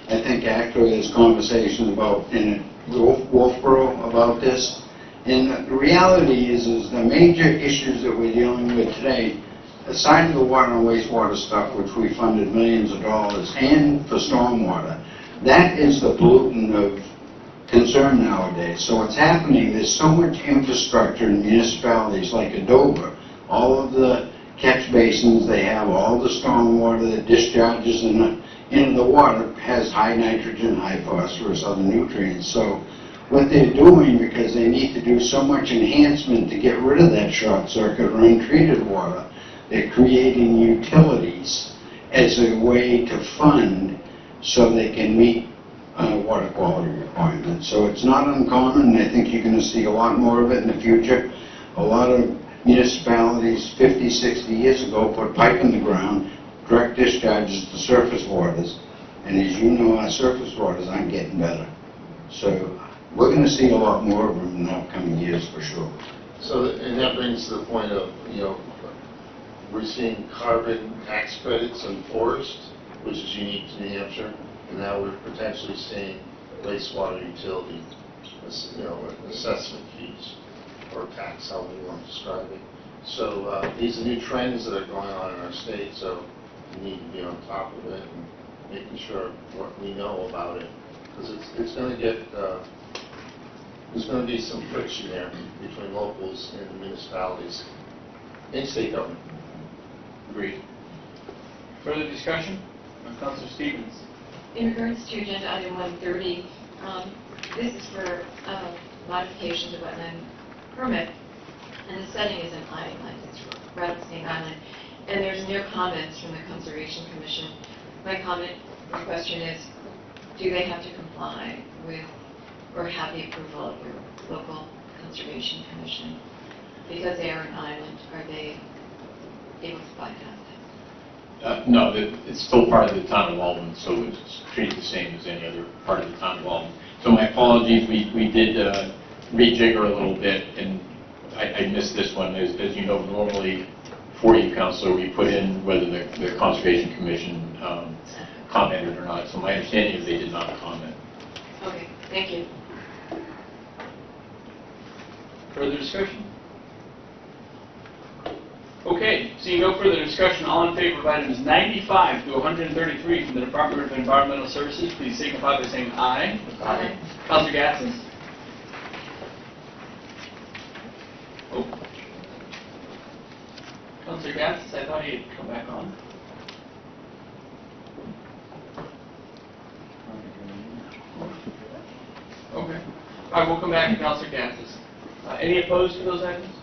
I think actually there's conversations about in Wolfboro about this. And the reality is the major issues that we're dealing with today, aside from the water and wastewater stuff, which we funded millions of dollars, and for stormwater, that is the pollutant of concern nowadays. So what's happening, there's so much infrastructure in municipalities like Dover. All of the catch basins they have, all the stormwater that discharges into the water has high nitrogen, high phosphorus, other nutrients. So what they're doing, because they need to do so much enhancement to get rid of that short circuit or untreated water, they're creating utilities as a way to fund so they can meet water quality requirements. So it's not uncommon, and I think you're going to see a lot more of it in the future. A lot of municipalities 50, 60 years ago put pipe in the ground, direct discharges to surface waters, and as you know, our surface waters aren't getting better. So we're going to see a lot more of them in the upcoming years for sure. So, and that brings to the point of, we're seeing carbon tax credits in forest, which is unique to New Hampshire, and now we're potentially seeing wastewater utility, assessment fees or tax, however you want to describe it. So these are new trends that are going on in our state, so we need to be on top of it and making sure what we know about it, because it's going to get, there's going to be some friction there between locals and municipalities and state government. Agreed. Further discussion? Councilor Stevens. In regards to agenda item 130, this is for modification to wetland permit, and the setting is in Island, it's Rattlesnake Island, and there's no comments from the Conservation Commission. My comment or question is, do they have to comply with or have the approval of your local Conservation Commission? Because they are an island, are they able to bypass that? No, it's still part of the town of Walden, so it's treated the same as any other part of the town of Walden. So my apologies, we did rejigger a little bit, and I missed this one. As you know, normally for you, Councilor, we put in whether the Conservation Commission commented or not. So my understanding is they did not comment. Okay, thank you. Further discussion? Okay, seeing no further discussion, all in favor of items 95 to 133 from the Department of Environmental Services, please signify by saying aye. Aye. Councilor Gatsas. Oh. Councilor Gatsas, I thought he'd come back on. Okay. All right, we'll come back to Councilor Gatsas. Any opposed to those items?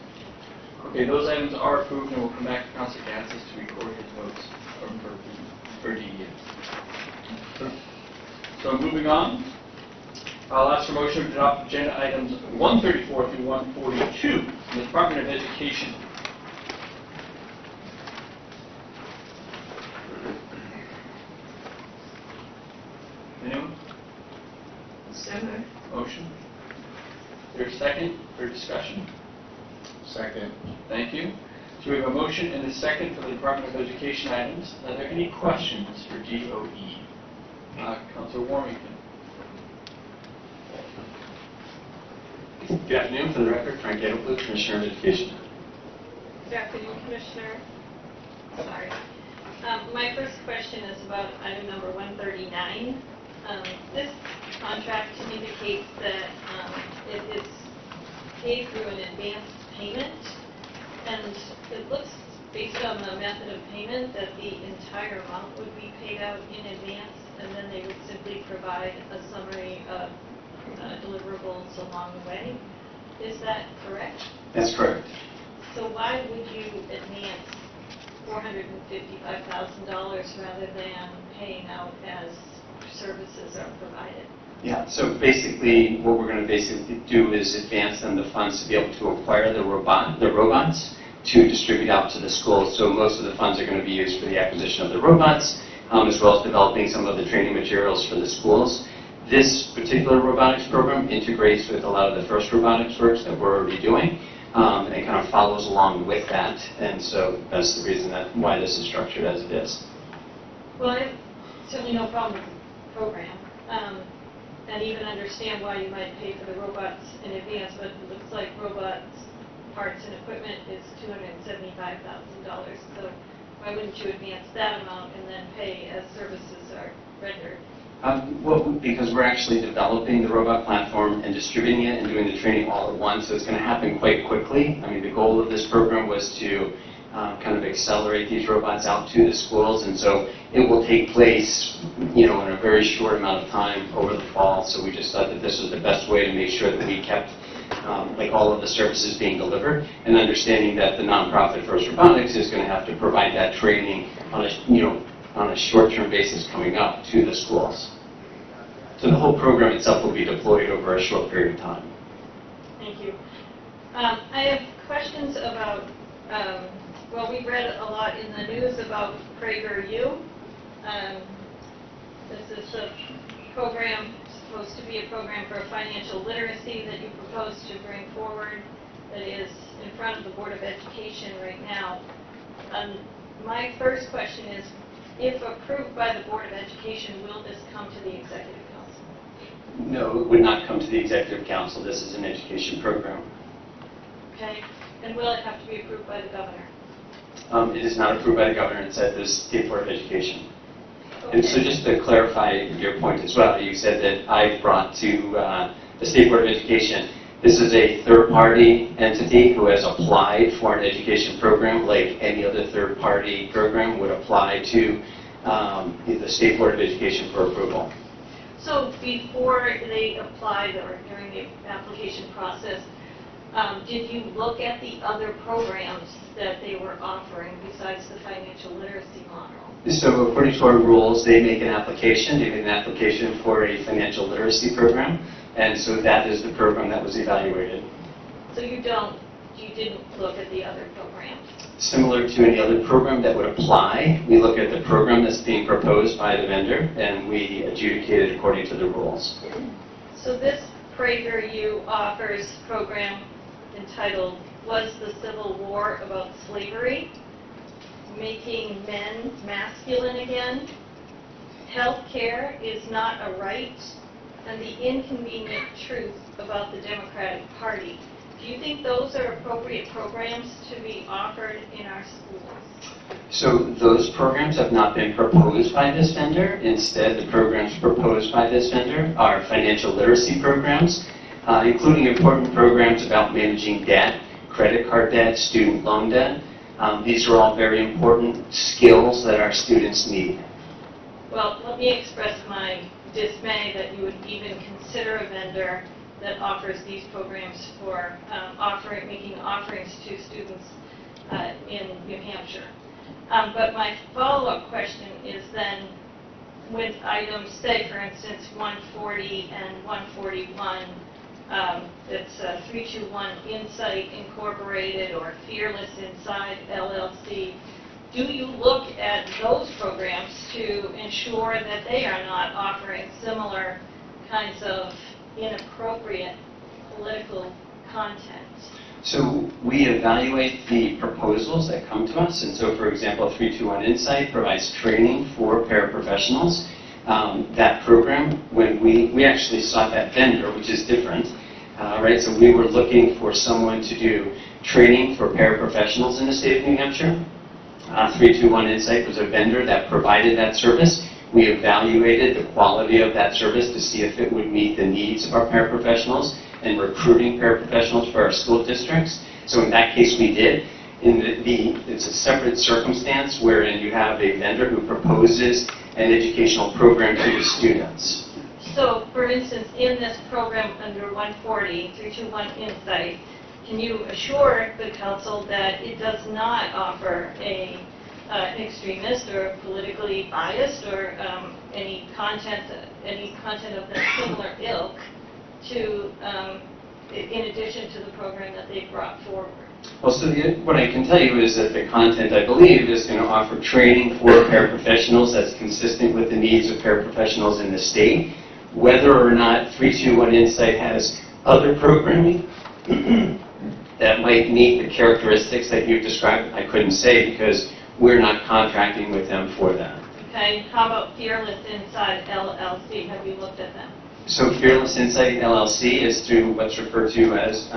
Okay, those items are approved, and we'll come back to Councilor Gatsas to record his votes for DES. So moving on, I'll ask for motion to adopt agenda items 134 through 142 from the Department of Education. So moved. Motion. Is there a second for discussion? Second. Thank you. So we have a motion and a second for the Department of Education items. Are there any questions for DOE? Councilor Warmington. Good afternoon. For the record, Frank Edelblut, Commissioner of Education. Good afternoon, Commissioner. Sorry. My first question is about item number 139. This contract indicates that it is paid through an advance payment, and it looks, based on the method of payment, that the entire amount would be paid out in advance, and then they would simply provide a summary of deliverables along the way. Is that correct? That's correct. So why would you advance $455,000 rather than paying out as services are provided? Yeah, so basically, what we're going to basically do is advance them the funds to be able to acquire the robots to distribute out to the schools. So most of the funds are going to be used for the acquisition of the robots, as well as developing some of the training materials for the schools. This particular robotics program integrates with a lot of the FIRST robotics works that we're already doing, and kind of follows along with that. And so that's the reason why this is structured as it is. Well, I have certainly no problem with the program, and even understand why you might pay for the robots in advance, but it looks like robots, parts, and equipment is $275,000. So why wouldn't you advance that amount and then pay as services are rendered? Well, because we're actually developing the robot platform and distributing it and doing the training all at once, so it's going to happen quite quickly. I mean, the goal of this program was to kind of accelerate these robots out to the schools, and so it will take place, in a very short amount of time over the fall. So we just thought that this was the best way to make sure that we kept all of the services being delivered, and understanding that the nonprofit FIRST Robotics is going to have to provide that training on a short-term basis coming up to the schools. So the whole program itself will be deployed over a short period of time. Thank you. I have questions about, well, we read a lot in the news about PragerU. This is a program, supposed to be a program for financial literacy that you propose to bring forward that is in front of the Board of Education right now. My first question is, if approved by the Board of Education, will this come to the Executive Council? No, it would not come to the Executive Council. This is an education program. Okay. And will it have to be approved by the Governor? It is not approved by the Governor. It's at the State Board of Education. Okay. And so just to clarify your point as well, you said that I brought to the State Board of Education, this is a third-party entity who has applied for an education program like any other third-party program would apply to the State Board of Education for approval. So before they applied or during the application process, did you look at the other programs that they were offering besides the financial literacy model? So according to our rules, they make an application. They made an application for a financial literacy program, and so that is the program that was evaluated. So you didn't look at the other programs? Similar to any other program that would apply, we look at the program that's being proposed by the vendor, and we adjudicate it according to the rules. So this PragerU offers program entitled, Was the Civil War About Slavery? Making Men Masculine Again. Healthcare is not a right, and the inconvenient truth about the Democratic Party. Do you think those are appropriate programs to be offered in our schools? So those programs have not been proposed by this vendor. Instead, the programs proposed by this vendor are financial literacy programs, including important programs about managing debt, credit card debt, student loan debt. These are all very important skills that our students need. Well, let me express my dismay that you would even consider a vendor that offers these programs for making offerings to students in New Hampshire. But my follow-up question is then, with items, say for instance 140 and 141, it's 321 Insight Incorporated or Fearless Inside LLC. Do you look at those programs to ensure that they are not offering similar kinds of inappropriate political content? So we evaluate the proposals that come to us, and so for example, 321 Insight provides training for paraprofessionals. That program, when we actually sought that vendor, which is different, right? So we were looking for someone to do training for paraprofessionals in the state of New Hampshire. 321 Insight was a vendor that provided that service. We evaluated the quality of that service to see if it would meet the needs of our paraprofessionals and recruiting paraprofessionals for our school districts. So in that case, we did. It's a separate circumstance wherein you have a vendor who proposes an educational program to the students. So, for instance, in this program under 140, 321 Insight, can you assure the council that it does not offer an extremist or politically biased or any content of the similar ilk to, in addition to the program that they brought forward? Well, so what I can tell you is that the content, I believe, is going to offer training for paraprofessionals that's consistent with the needs of paraprofessionals in the state. Whether or not 321 Insight has other programming that might meet the characteristics that you've described, I couldn't say because we're not contracting with them for that. Okay, how about Fearless Insight LLC? Have you looked at them? So Fearless Insight LLC is through what's referred to as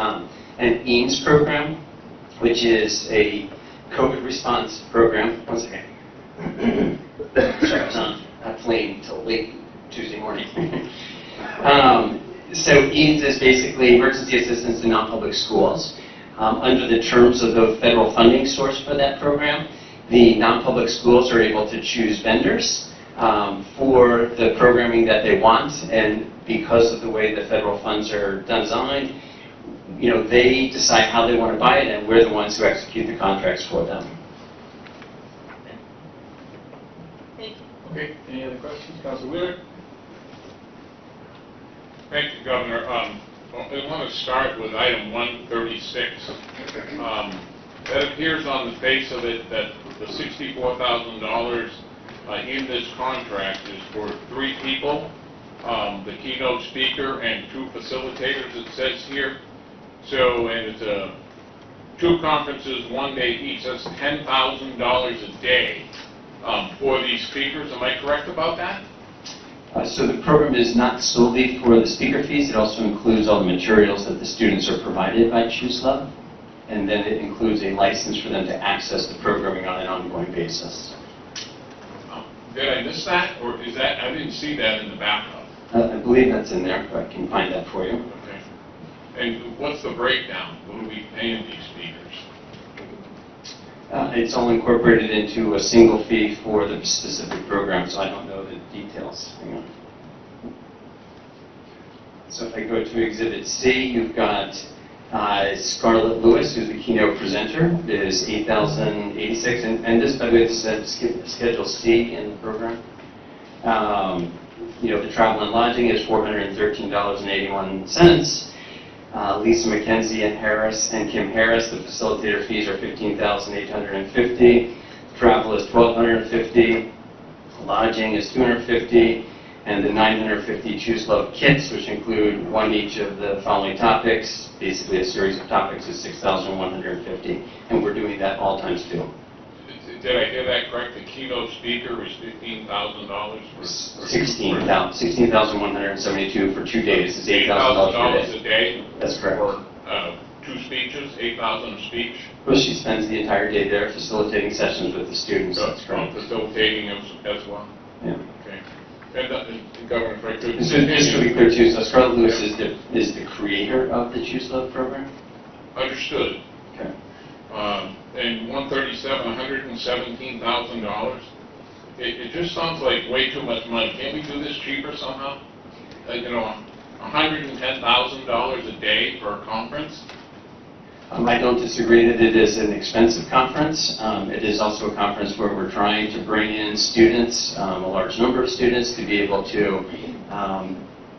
an EAMS program, which is a COVID response program. One second. Sorry, I was on a plane until late Tuesday morning. So EAMS is basically emergency assistance to non-public schools. Under the terms of the federal funding source for that program, the non-public schools are able to choose vendors for the programming that they want, and because of the way the federal funds are designed, they decide how they want to buy it, and we're the ones who execute the contracts for them. Okay, any other questions? Councilor Wheeler? Thank you, Governor. I want to start with item 136. That appears on the face of it that the $64,000 in this contract is for 3 people, the keynote speaker and 2 facilitators, it says here. So, and it's 2 conferences, 1 day each. That's $10,000 a day for these speakers. Am I correct about that? So the program is not solely for the speaker fees. It also includes all the materials that the students are provided by ChooseLove. And then it includes a license for them to access the programming on an ongoing basis. Did I miss that? Or is that, I didn't see that in the backup. I believe that's in there, but I can find that for you. Okay. And what's the breakdown? What are we paying these speakers? It's all incorporated into a single fee for the specific program, so I don't know the details. Hang on. So if I go to Exhibit C, you've got Scarlett Lewis, who's the keynote presenter, is $8,086, and this, by the way, this is Schedule C in the program. The travel and lodging is $413.81. Lisa McKenzie and Kim Harris, the facilitator fees are $15,850. Travel is $1,250. Lodging is $250. And the 950 ChooseLove kits, which include 1 each of the following topics, basically a series of topics, is $6,150. And we're doing that all times 2. Did I hear that correct? The keynote speaker is $15,000 for $16,172 for 2 days. It's $8,000 a day. That's correct. For 2 speeches, $8,000 a speech. Well, she spends the entire day there facilitating sessions with the students. That's correct. Facilitating as well. Yeah. Okay. And Governor, if I could. So just to be clear too, so Scarlett Lewis is the creator of the ChooseLove program. Understood. Okay. And 137, $117,000. It just sounds like way too much money. Can't we do this cheaper somehow? $110,000 a day for a conference? I don't disagree that it is an expensive conference. It is also a conference where we're trying to bring in students, a large number of students, to be able to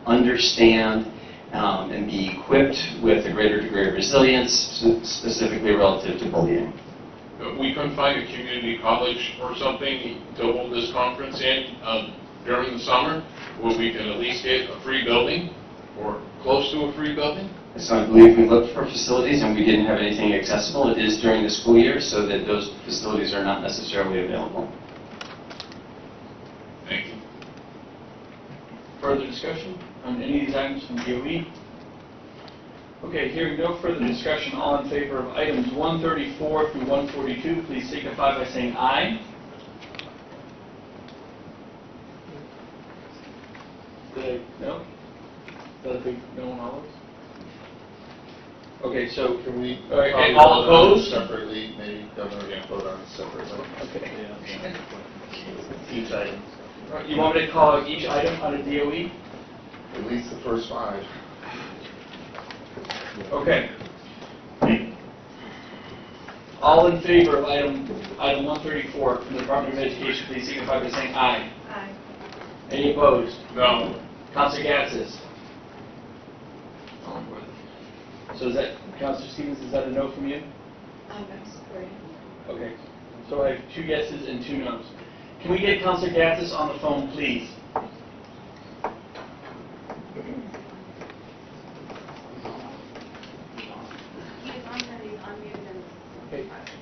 understand and be equipped with a greater degree of resilience, specifically relative to bullying. We couldn't find a community college or something to hold this conference in. during the summer where we can at least get a free building or close to a free building? So I believe we looked for facilities and we didn't have anything accessible. It is during the school year, so that those facilities are not necessarily available. Thank you. Further discussion on any of these items from DOE? Okay, hearing no further discussion, all in favor of items 134 through 142, please signify by saying aye. No? Is that a big no on all those? Okay, so, Can we all right, probably and all vote on it opposed? separately, maybe Governor can vote on it separately? Okay. Each item, All right, you want me to call out each item on a DOE? at least the first 5. Okay. All in favor of item 134 from the Department of Education, please signify by saying aye. Aye. Any opposed? No. Counselor Gatzis? So is that, Counselor Stevens, is that a no from you? I'm supporting. Okay. So I have 2 yeses and 2 noes. Can we get Counselor Gatzis on the phone, please?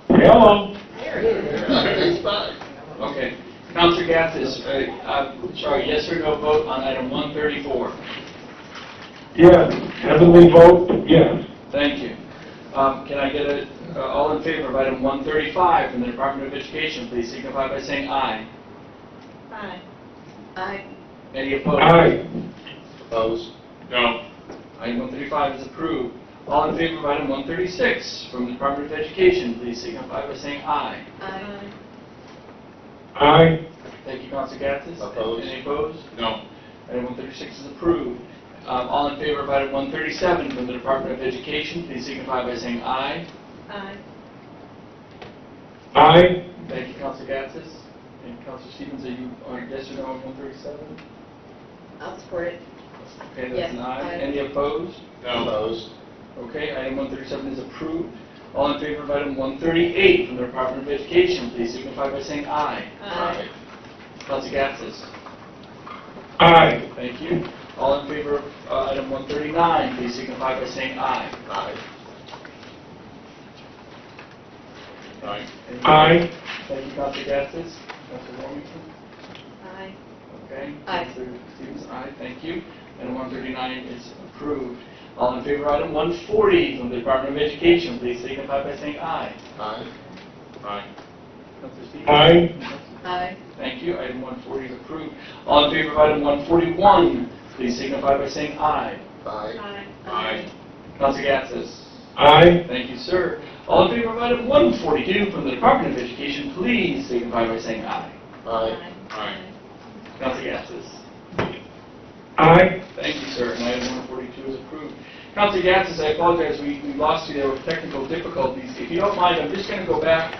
Hello? Okay. Counselor Gatzis, sorry, yes or no vote on item 134? Yes. Heavenly vote, yes. Thank you. Can I get all in favor of item 135 from the Department of Education, please signify by saying aye. Aye. Aye. Any opposed? Aye. Opposed? No. Item 135 is approved. All in favor of item 136 from the Department of Education, please signify by saying aye. Aye. Aye. Thank you, Counselor Gatzis. Opposed? Any opposed? No. Item 136 is approved. All in favor of item 137 from the Department of Education, please signify by saying aye. Aye. Aye. Thank you, Counselor Gatzis. And Counselor Stevens, are you on yes or no on 137? I'll support it. Okay, that's Yes, an aye. aye. Any opposed? No. Opposed? Okay, item 137 is approved. All in favor of item 138 from the Department of Education, please signify by saying aye. Aye. Counselor Gatzis. Aye. Thank you. All in favor of item 139, please signify by saying aye. Aye. Aye. Aye. Thank you, Counselor Gatzis. Counselor Warmington. Aye. Okay. Aye. Counselor Stevens, aye. Thank you. Item 139 is approved. All in favor of item 140 from the Department of Education, please signify by saying aye. Aye. Aye. Counselor Stevens. Aye. Aye. Thank you. Item 140 is approved. All in favor of item 141, please signify by saying aye. Aye. Aye. Aye. Counselor Gatzis. Aye. Thank you, sir. All in favor of item 142 from the Department of Education, please signify by saying aye. Aye. Aye. Counselor Gatzis. Aye. Thank you, sir. And item 142 is approved. Counselor Gatzis, I apologize, we lost you there with technical difficulties. If you don't mind, I'm just going to go back.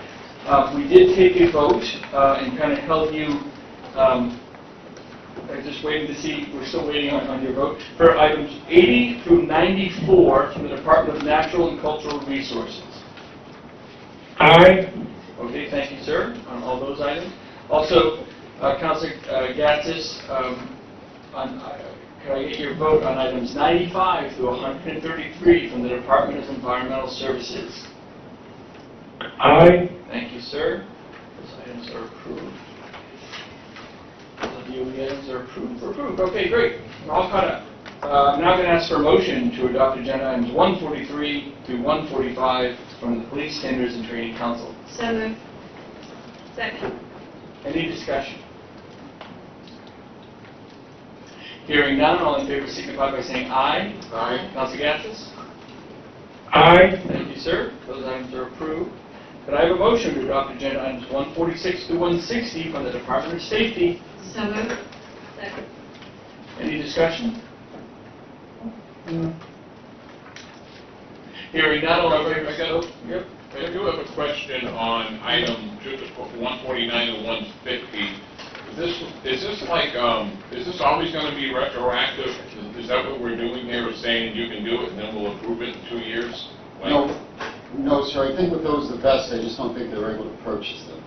We did take a vote and kind of held you, I'm just waiting to see, we're still waiting on your vote, for items 80 through 94 from the Department of Natural and Cultural Resources. Aye. Okay, thank you, sir, on all those items. Also, Counselor Gatzis, can I get your vote on items 95 through 133 from the Department of Environmental Services? Aye. Thank you, sir. Those items are approved. The DOE items are approved. Approved. Okay, great. We're all caught up. I'm now going to ask for a motion to adopt agenda items 143 through 145 from the Police Standards and Training Council. So moved. Second. Any discussion? Hearing none, all in favor signify by saying aye. Aye. Counselor Gatzis? Aye. Thank you, sir. Those items are approved. Could I have a motion to adopt agenda items 146 through 160 from the Department of Safety? So moved. Second. Any discussion? Hearing none, all in favor, yep. I do have a question on item 149 and 150. Is this always going to be retroactive? Is that what we're doing here, saying you can do it and then we'll approve it in 2 years? No, sir. I think with those the best. I just don't think they're able to purchase them.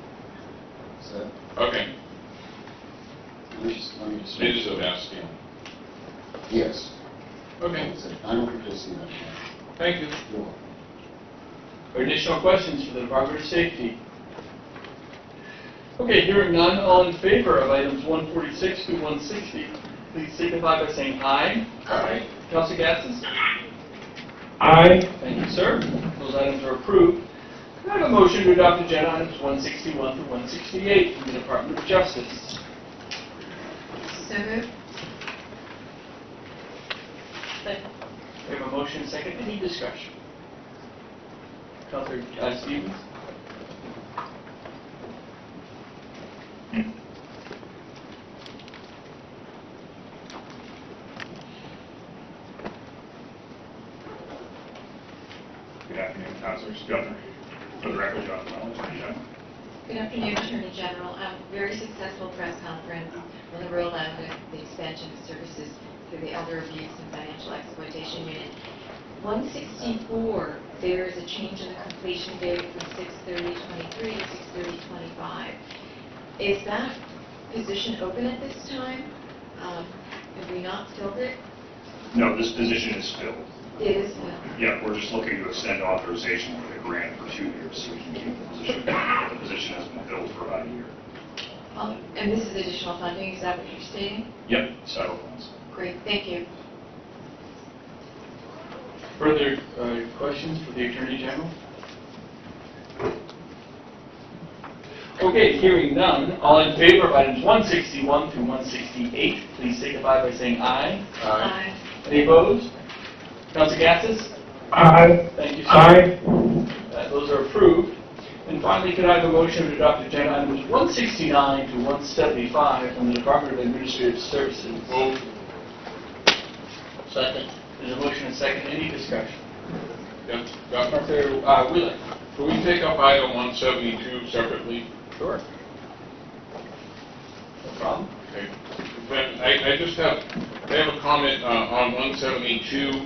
So, Okay. let me just. It is a Sebastian. Yes. Okay, I don't really see that. thank you. You're welcome. Additional questions for the Department of Safety? Okay, hearing none, all in favor of items 146 to 160, please signify by saying aye. Aye. Councilor Gatsas? Aye. Thank you, sir. Those items are approved. Can I have a motion to adopt agenda items 161 to 168 from the Department of Justice? So moved. We have a motion and a second. Any discussion? Councilor Stevens? Good afternoon, Councilors. Governor. For the record, John Wells, Attorney General. Good afternoon, Attorney General. Very successful press conference when the rolled out the expansion of services through the Elder Abuse and Financial Exploitation Unit. 164, there is a change in the completion date from 6/30/23 to 6/30/25. Is that position open at this time? Have we not filled it? No, this position is filled. It is filled. Yeah, we're just looking to extend authorization for the grant for 2 years so we can keep the position. The position has been filled for about a year. And this is additional funding, is that what you're stating? Yep, several funds. Great, thank you. Further questions for the Attorney General? Okay, hearing none, all in favor of items 161 through 168, please signify by saying aye. Aye. Any opposed? Councilor Gatsas? Aye. Thank you, sir. Aye. Those are approved. And finally, could I have a motion to adopt agenda items 169 to 175 from the Department of Administrative Services? Move. Second. There's a motion and second. Any discussion? Yeah, Governor, Councilor Wheeler? can we take up item 172 separately? Sure. No problem. Okay. But I just have a comment on 172.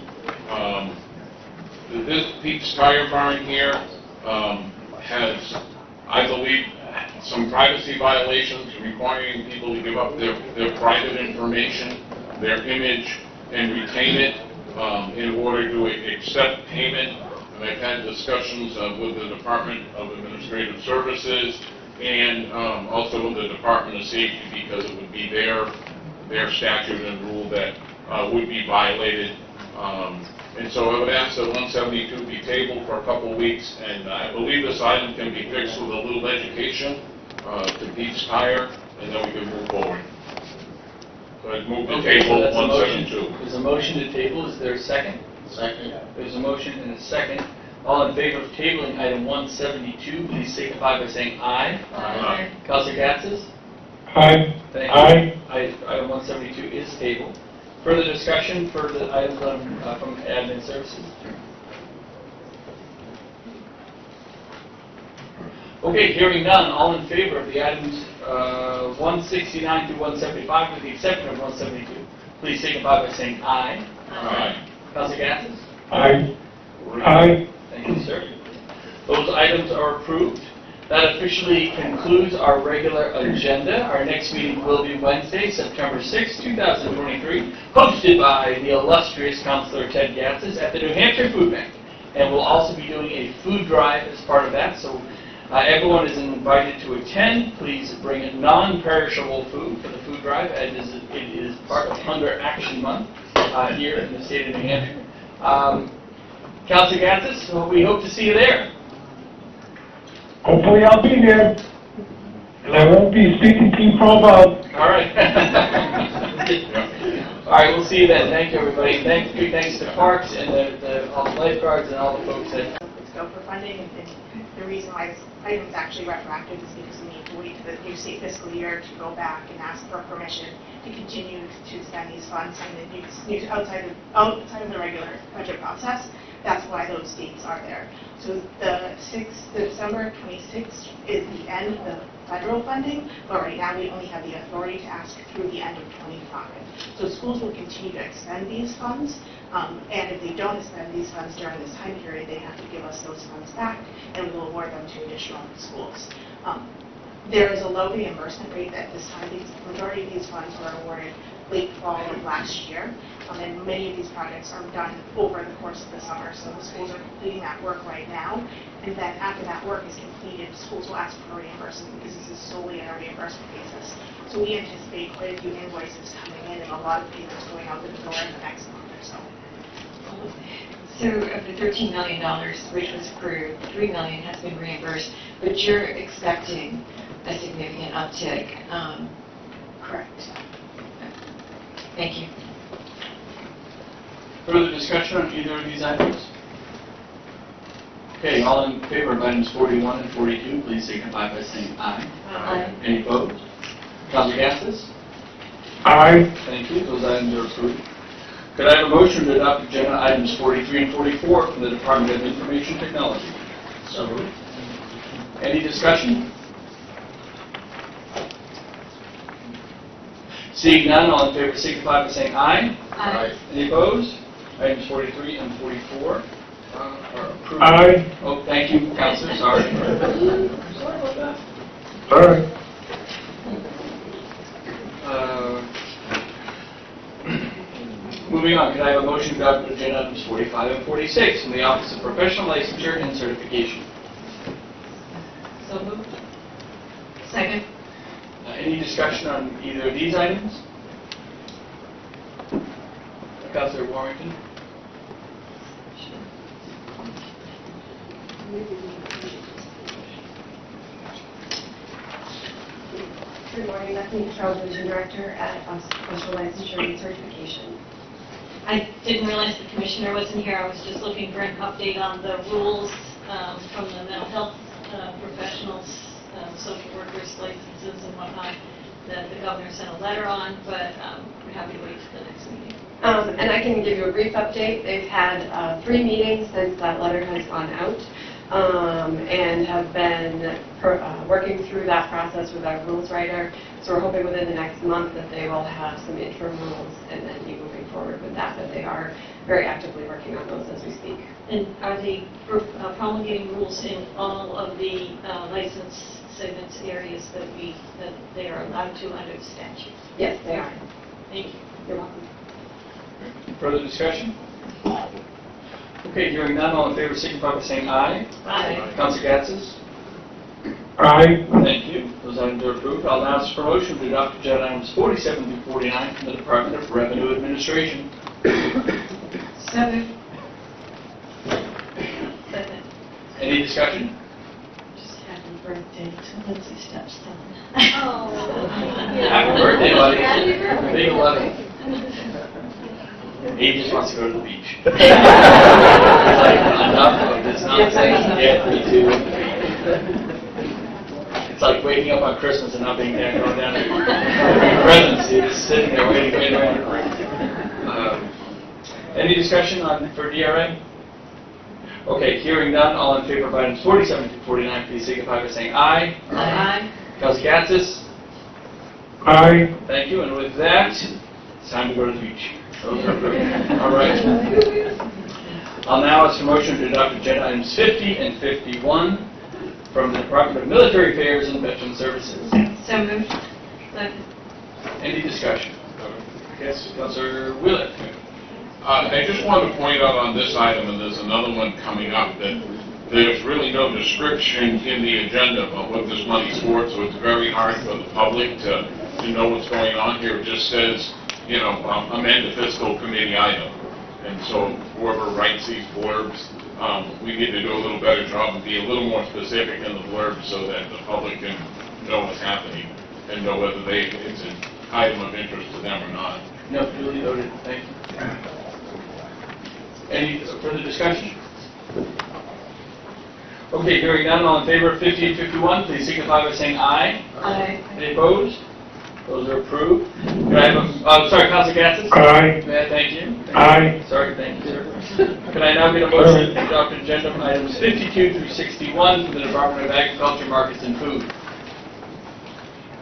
This Pete's Tire Barn here has, I believe, some privacy violations requiring people to give up their private information, their image, and retain it in order to accept payment. And I've had discussions with the Department of Administrative Services and also with the Department of Safety because it would be their statute and rule that would be violated. And so I would ask that 172 be tabled for a couple of weeks, and I believe this item can be fixed with a little education to Pete's Tire, and then we can move forward. So I'd move to Okay, so table that's a motion. 172. There's a motion to table. Is there a second? Second. There's a motion and a second. All in favor of tabling item 172, please signify by saying aye. Aye. Councilor Gatsas? Aye. Thank Aye. you. Item 172 is tabled. Further discussion for the items from Admin Services? Okay, hearing none, all in favor of the items 169 through 175 with the exception of 172, please signify by saying aye. Aye. Councilor Gatsas? Aye. Aye. Thank you, sir. Those items are approved. That officially concludes our regular agenda. Our next meeting will be Wednesday, September 6, 2023, hosted by the illustrious Councilor Ted Gatsas at the New Hampshire Food Bank. And we'll also be doing a food drive as part of that, so everyone is invited to attend. Please bring a non-perishable food for the food drive, as it is part of Hunger Action Month here in the state of New Hampshire. Councilor Gatsas, we hope to see you there. Hopefully I'll be there. And I won't be speaking to you for about. All right. All right, we'll see you then. Thank you, everybody. Thanks to Parks and all the lifeguards and all the folks that... Scope for funding, and the reason why this item is actually retroactive is because we need to wait for the new state fiscal year to go back and ask for permission to continue to spend these funds outside of the regular budget process. That's why those dates are there. So the December 26th is the end of the federal funding, but right now we only have the authority to ask through the end of 25. So schools will continue to expend these funds, and if they don't expend these funds during this time period, they have to give us those funds back, and we will award them to additional schools. There is a low reimbursement rate at this time. The majority of these funds were awarded late fall of last year, and many of these projects are done over the course of the summer. So the schools are completing that work right now, and then after that work is completed, schools will ask for reimbursement because this is solely on a reimbursement basis. So we anticipate quite a few invoices coming in and a lot of payments going out the door in the next month or so. So of the $13 million which was approved, $3 million has been reimbursed, but you're expecting a significant uptick. Correct. Thank you. Further discussion on either of these items? Okay, all in favor of items 41 and 42, please signify by saying aye. Aye. Any opposed? Councilor Gassis? Aye. Thank you. Those items are approved. Could I have a motion to adopt agenda items 43 and 44 from the Department of Information Technology? So moved. Any discussion? Seeing none, all in favor signify by saying aye. Aye. Any opposed? Items 43 and 44 are approved. Aye. Oh, thank you, Councilor. Sorry. Sorry about that. Aye. Moving on, can I have a motion to adopt agenda items 45 and 46 from the Office of Professional Licensure and Certification? So moved. Second. Any discussion on either of these items? Councilor Warrington? Good morning, Bethany Charles, Division Director at Office of Professional Licensure and Certification. I didn't realize the commissioner wasn't here. I was just looking for an update on the rules from the mental health professionals, social workers, licenses and whatnot, that the governor sent a letter on, but we're happy to wait till the next meeting. And I can give you a brief update. They've had 3 meetings since that letter has gone out, and have been working through that process with our rules writer. So we're hoping within the next month that they will have some interim rules and then be moving forward with that. But they are very actively working on those as we speak. And are they promulgating rules in all of the license segments areas that they are allowed to under the statute? Yes, they are. Thank you. You're welcome. Further discussion? Okay, hearing none, all in favor signify by saying aye. Aye. Councilor Gatsis? Aye. Thank you. Those items are approved. I'll now ask for motion to adopt agenda items 47 through 49 from the Department of Revenue Administration. So moved. Second. Any discussion? Just happy birthday to Lindsay Stepstone. Oh. Happy birthday, buddy. Happy birthday. Big 11. He just wants to go to the beach. It's like, enough of this nonsense. Yeah, me too. It's like waking up on Christmas and not being there, going down and presents. You're just sitting there waiting. Any discussion for DRA? Okay, hearing none, all in favor of items 47 to 49, please signify by saying aye. Aye. Councilor Gatsis? Aye. Thank you, and with that, it's time to go to the beach. Those are approved. All right. I'll now ask for motion to adopt agenda items 50 and 51 from the Department of Military Affairs and Veteran Services. So moved. Second. Any discussion? Yes, Councilor Willett. I just wanted to point out on this item, and there's another one coming up, that there's really no description in the agenda about what this money's for, so it's very hard for the public to know what's going on here. It just says, you know, amend the fiscal committee item. And so whoever writes these blurbs, we need to do a little better job and be a little more specific in the blurb so that the public can know what's happening and know whether it's an item of interest to them or not. No, duly noted. Thank you. Any further discussion? Okay, hearing none, all in favor of 50 and 51, please signify by saying aye. Aye. Any opposed? Those are approved. Could I have sorry, Councilor Gatsis? Aye. Thank you. Aye. Sorry, thank you, sir. Could I now get a motion to adopt agenda items 52 through 61 from the Department of Agriculture, Markets, and Food?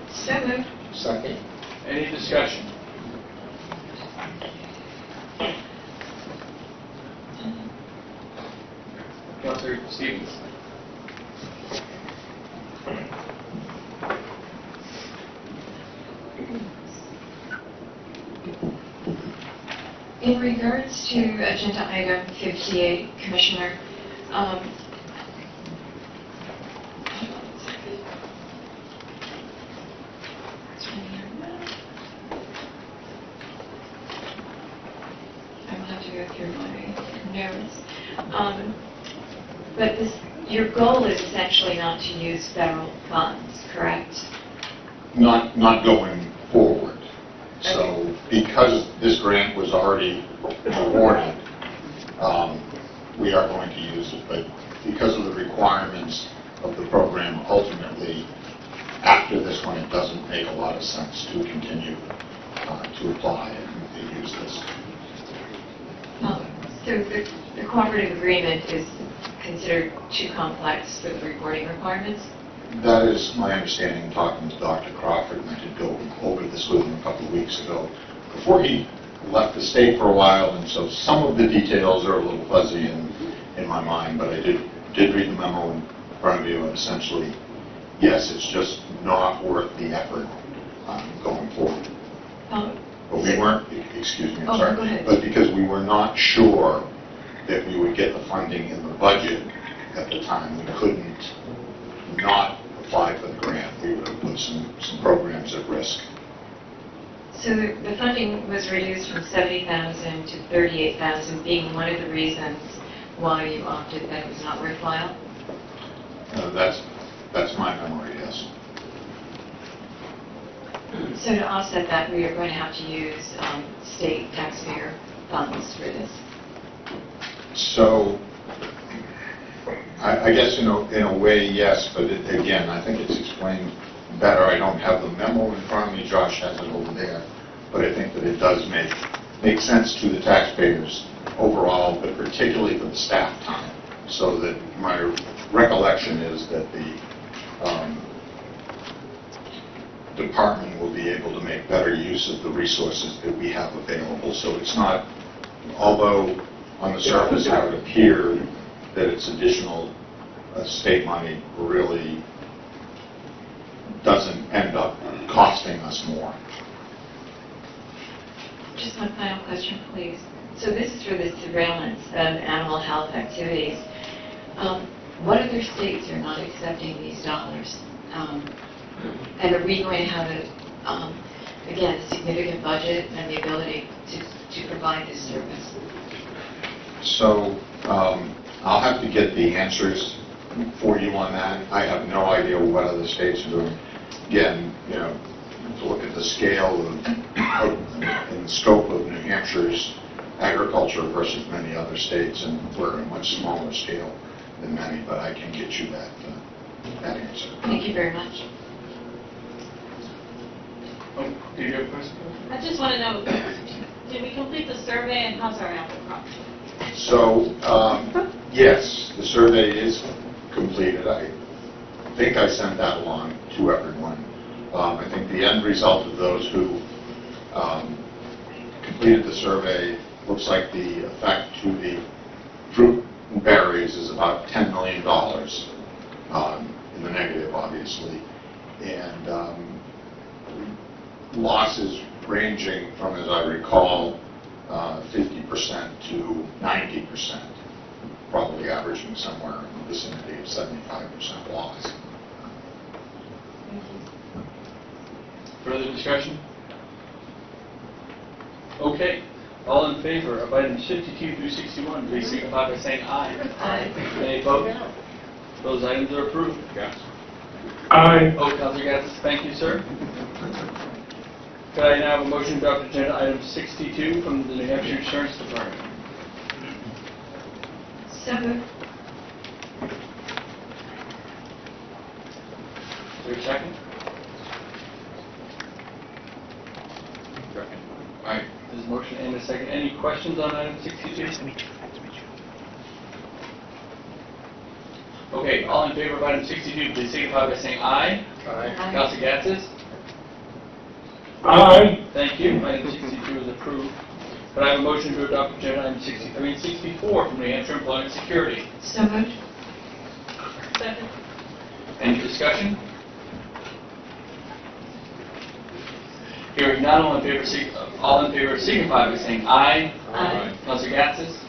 So moved. Second. Any discussion? Councilor Stevens. In regards to agenda item 58, Commissioner, hold on a second. It's right here. I will have to go through my notes. But your goal is essentially not to use federal funds, correct? Not going forward. So because this grant was already awarded, we are going to use it. But because of the requirements of the program, ultimately, after this one, it doesn't make a lot of sense to continue to apply and use this. So the cooperative agreement is considered too complex for the reporting requirements? That is my understanding, talking to Dr. Crawford, and I did go over this with him a couple of weeks ago, before he left the state for a while, and so some of the details are a little fuzzy in my mind, but I did read the memo in front of you, and essentially, yes, it's just not worth the effort going forward. But we weren't, excuse me, I'm sorry, go ahead. but because we were not sure that we would get the funding in the budget at the time, we couldn't not apply for the grant. We would have put some programs at risk. So the funding was reduced from $70,000 to $38,000, being one of the reasons why you opted that it was not worthwhile? That's my memory, yes. So to offset that, we are going to have to use state taxpayer funds for this. So, I guess in a way, yes, but again, I think it's explained better. I don't have the memo in front of me. Josh has it over there. But I think that it does make sense to the taxpayers overall, but particularly for the staff time. So that my recollection is that the department will be able to make better use of the resources that we have available. So it's not, although on the surface it would appear that it's additional state money, really doesn't end up costing us more. Just one final question, please. So this is for the surveillance of animal health activities. What other states are not accepting these dollars? And are we going to have, again, a significant budget and the ability to provide this service? So I'll have to get the answers for you on that. I have no idea what other states are doing. Again, to look at the scale and scope of New Hampshire's agriculture versus many other states, and we're at a much smaller scale than many, but I can get you that answer. Thank you very much. Do you have a question? I just want to know, did we complete the survey and how's our apple crop? So, yes, the survey is completed. I think I sent that along to everyone. I think the end result of those who completed the survey looks like the effect to the fruit and berries is about $10 million in the negative, obviously. And losses ranging from, as I recall, 50% to 90%, probably averaging somewhere in the vicinity of 75% loss. Further discussion? Okay. All in favor of items 52 through 61, please signify by saying aye. Aye. Any opposed? Those items are approved. Yes. Aye. Oh, Councilor Gaddis, thank you, sir. Could I now have a motion to adopt agenda item 62 from the New Hampshire Insurance Department? So moved. Is there a second? Second. Aye. There's a motion and a second. Any questions on item 62? Okay, all in favor of item 62, please signify by saying aye. Aye. Councilor Gaddis? Aye. Thank you. Item 62 is approved. Could I have a motion to adopt agenda item 63 and 64 from New Hampshire Employment Security? So moved. Second. Any discussion? Hearing none, all in favor signify by saying aye. Aye. Counselor Gatsas?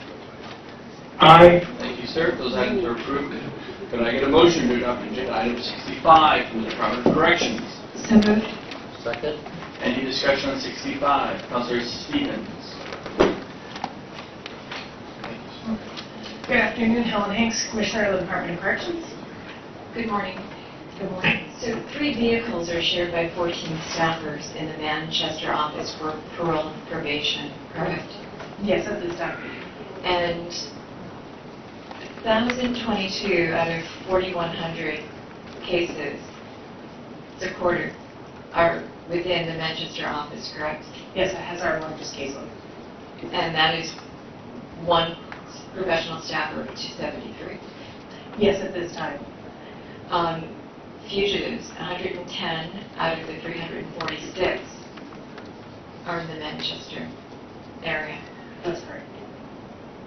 Aye. Thank you, sir. Those items are approved. Could I get a motion to adopt agenda item 65 from the Department of Corrections? So moved. Second? Any discussion on 65? Counselor Stevens? Good afternoon, Helen Hanks, Commissioner of the Department of Corrections. Good morning. Good morning. So 3 vehicles are shared by 14 staffers in the Manchester office for parole and probation, correct? Yes, at this time. And 1,022 out of 4,100 cases, it's a quarter, are within the Manchester office, correct? Yes, it has our largest caseload. And that is 1 professional staffer of 273. Yes, at this time. Fugitives, 110 out of the 346 are in the Manchester area. That's correct.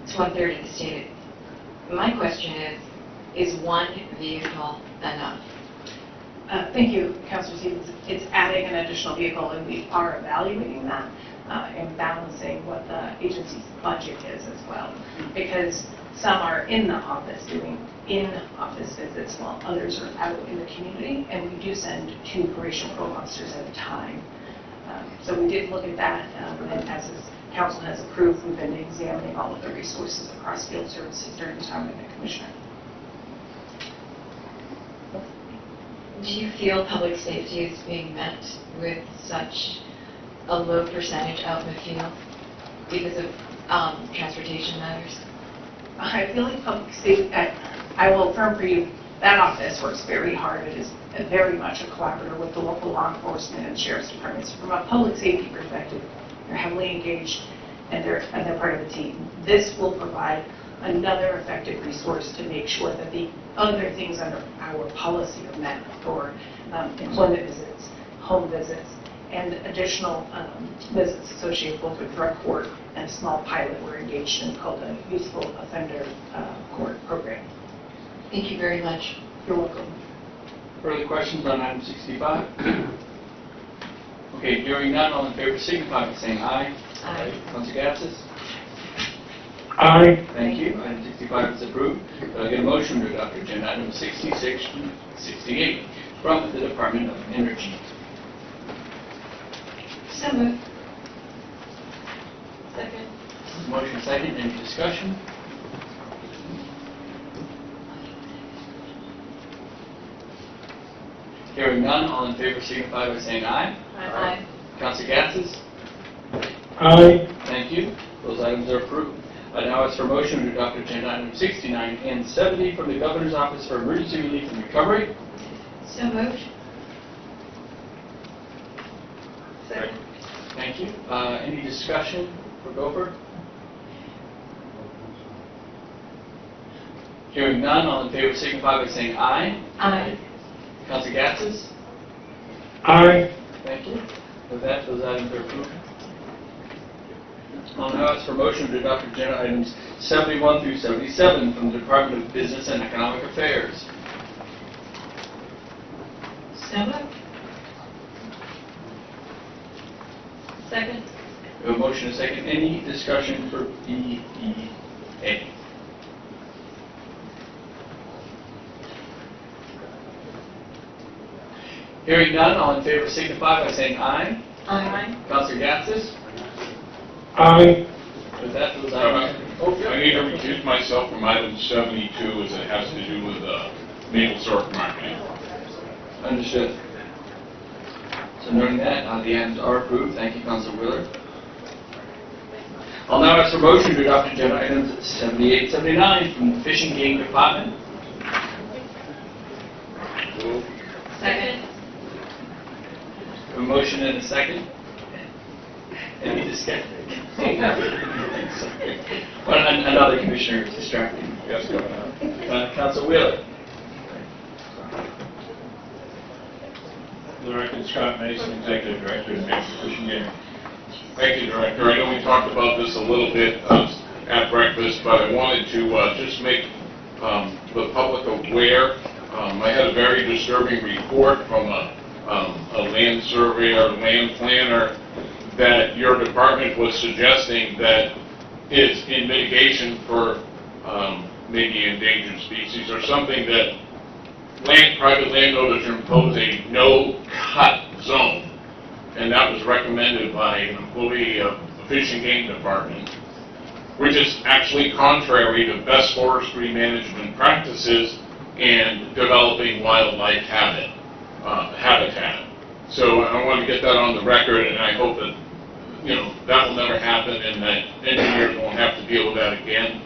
It's 1/3 of the state. My question is 1 vehicle enough? Thank you, Councilor Stevens. It's adding an additional vehicle, and we are evaluating that and balancing what the agency's budget is as well. Because some are in the office doing in-office visits while others are out in the community, and we do send 2 probation parole officers at a time. So we did look at that, and as this council has approved, we've been examining all of the resources across field services during the time of the commissioner. Do you feel public safety is being met with such a low percentage out in the field because of transportation matters? I feel like public safety, I will affirm for you, that office works very hard. It is very much a collaborator with the local law enforcement and sheriff's departments. From a public safety perspective, they're heavily engaged and they're part of the team. This will provide another effective resource to make sure that the other things under our policy are met for employment visits, home visits, and additional visits associated both with drug court and a small pilot we're engaged in called a Youthful Offender Court Program. Thank you very much. You're welcome. Further questions on item 65? Okay, hearing none, all in favor signify by saying aye. Aye. Counselor Gatsas? Aye. Thank you. Item 65 is approved. Could I get a motion to adopt agenda item 66 to 68 from the Department of Energy? So moved. Second. Motion second. Any discussion? Hearing none, all in favor signify by saying aye. Aye. Counselor Gatsas? Aye. Thank you. Those items are approved. I now ask for a motion to adopt agenda item 69 and 70 from the Governor's Office for Emergency Relief and Recovery. So moved. Second. Thank you. Any discussion for Gopher? Hearing none, all in favor signify by saying aye. Aye. Counselor Gatsas? Aye. Thank you. With that, those items are approved. I'll now ask for a motion to adopt agenda items 71 through 77 from the Department of Business and Economic Affairs. So moved. Second. We have a motion and a second. Any discussion for BEA? Hearing none, all in favor signify by saying aye. Aye. Counselor Gatsas? Aye. With that, those items. I need to recuse myself from item 72 as it has to do with maple syrup marketing. Understood. So noting that, the items are approved. Thank you, Councilor Wheeler. I'll now ask for motion to adopt agenda items 78, 79 from the Fish and Game Department. Second. A motion and a second. Any discussion? Well, another commissioner is distracting. Yes, Governor. Councilor Wheeler. The record, Scott Mason, Executive Director of Mason Fish and Game. Thank you, Director. I know we talked about this a little bit at breakfast, but I wanted to just make the public aware. I had a very disturbing report from a a land surveyor, land planner, that your department was suggesting that is in mitigation for maybe endangered species or something, that private landowners impose a no-cut zone. And that was recommended by an employee of the Fish and Game Department, which is actually contrary to best forestry management practices and developing wildlife habitat. So I want to get that on the record, and I hope that, that will never happen and that engineers won't have to deal with that again.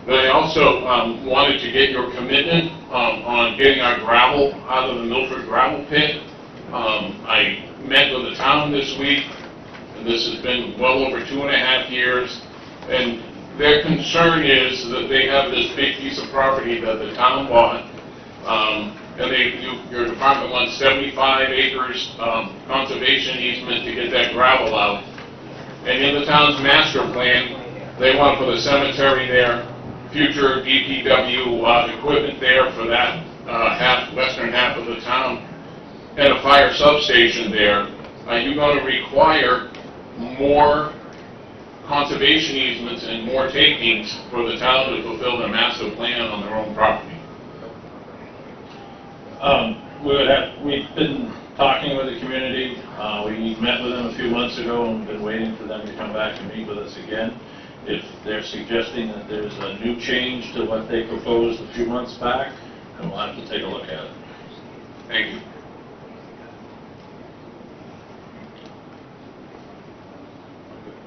But I also wanted to get your commitment on getting our gravel out of the Milford gravel pit. I met with the town this week, and this has been well over 2.5 years, and their concern is that they have this big piece of property that the town bought, and your department wants 75 acres conservation easement to get that gravel out. And in the town's master plan, they want to put a cemetery there, future DPW equipment there for that western half of the town, and a fire substation there. Are you going to require more conservation easements and more takings for the town to fulfill their master plan on their own property? We've been talking with the community. We met with them a few months ago and been waiting for them to come back and meet with us again. If they're suggesting that there's a new change to what they proposed a few months back, then we'll have to take a look at it. Thank you.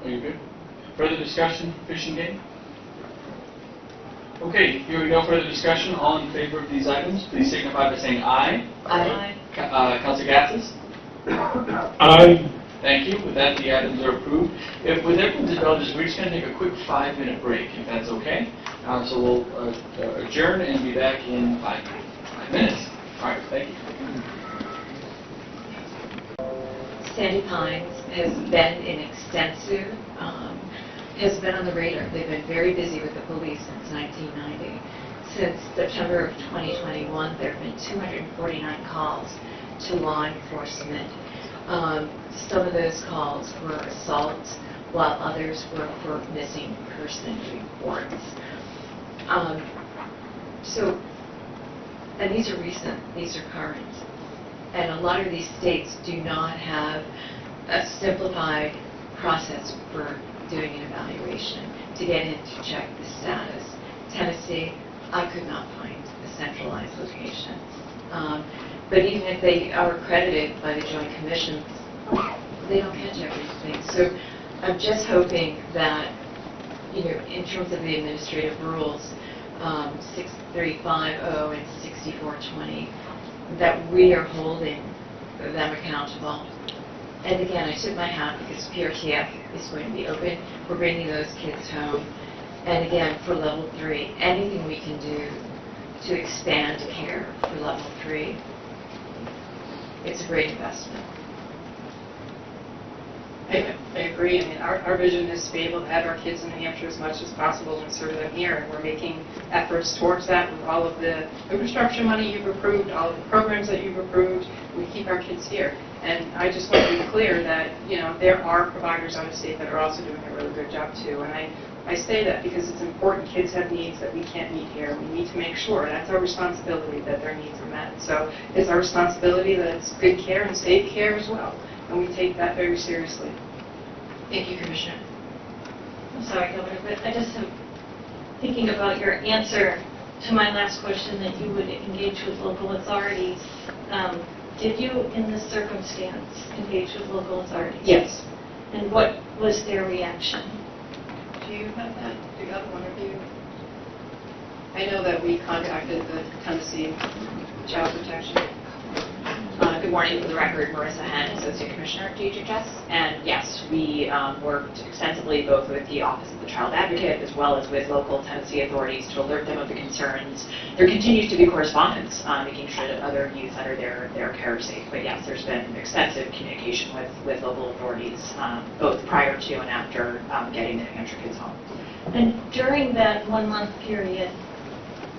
Are you good? Further discussion, Fish and Game? Okay, hearing no further discussion, all in favor of these items, please signify by saying aye. Aye. Councilor Gatzis? Aye. Thank you. With that, the items are approved. If with everyone's indulgence, we're just going to take a quick 5-minute break, if that's okay. So we'll adjourn and be back in 5 minutes. All right, thank you. Sandy Pines has been has been on the radar. They've been very busy with the police since 1990. Since September of 2021, there have been 249 calls to law enforcement. Some of those calls were assaults, while others were for missing person reports. And these are recent, these are current. And a lot of these states do not have a simplified process for doing an evaluation to get in to check the status. Tennessee, I could not find a centralized location. But even if they are accredited by the Joint Commission, they don't catch everything. So I'm just hoping that, in terms of the administrative rules, 6350 and 6420, that we are holding them accountable. And again, I tip my hat because PRTF is going to be open. We're bringing those kids home. And again, for level 3, anything we can do to expand care for level 3, it's a great investment. I agree. I mean, our vision is to be able to have our kids in New Hampshire as much as possible and serve them here, and we're making efforts towards that with all of the infrastructure money you've approved, all of the programs that you've approved. We keep our kids here. And I just want to be clear that, there are providers out of state that are also doing a really good job too. And I say that because it's important. Kids have needs that we can't meet here. We need to make sure, that's our responsibility, that their needs are met. So it's our responsibility that it's good care and safe care as well. And we take that very seriously. Thank you, Commissioner. I'm sorry, Governor, but I just am thinking about your answer to my last question that you would engage with local authorities. Did you, in this circumstance, engage with local authorities? Yes. And what was their reaction? Do you have that? Do you have one of you? I know that we contacted the Tennessee Child Protection. Good morning. For the record, Marissa Henn, Associate Commissioner at DHHS. And yes, we worked extensively both with the Office of the Child Advocate as well as with local Tennessee authorities to alert them of the concerns. There continues to be correspondence, making sure that other youth under their care are safe. But yes, there's been extensive communication with local authorities, both prior to and after getting the New Hampshire kids home. And during that 1-month period,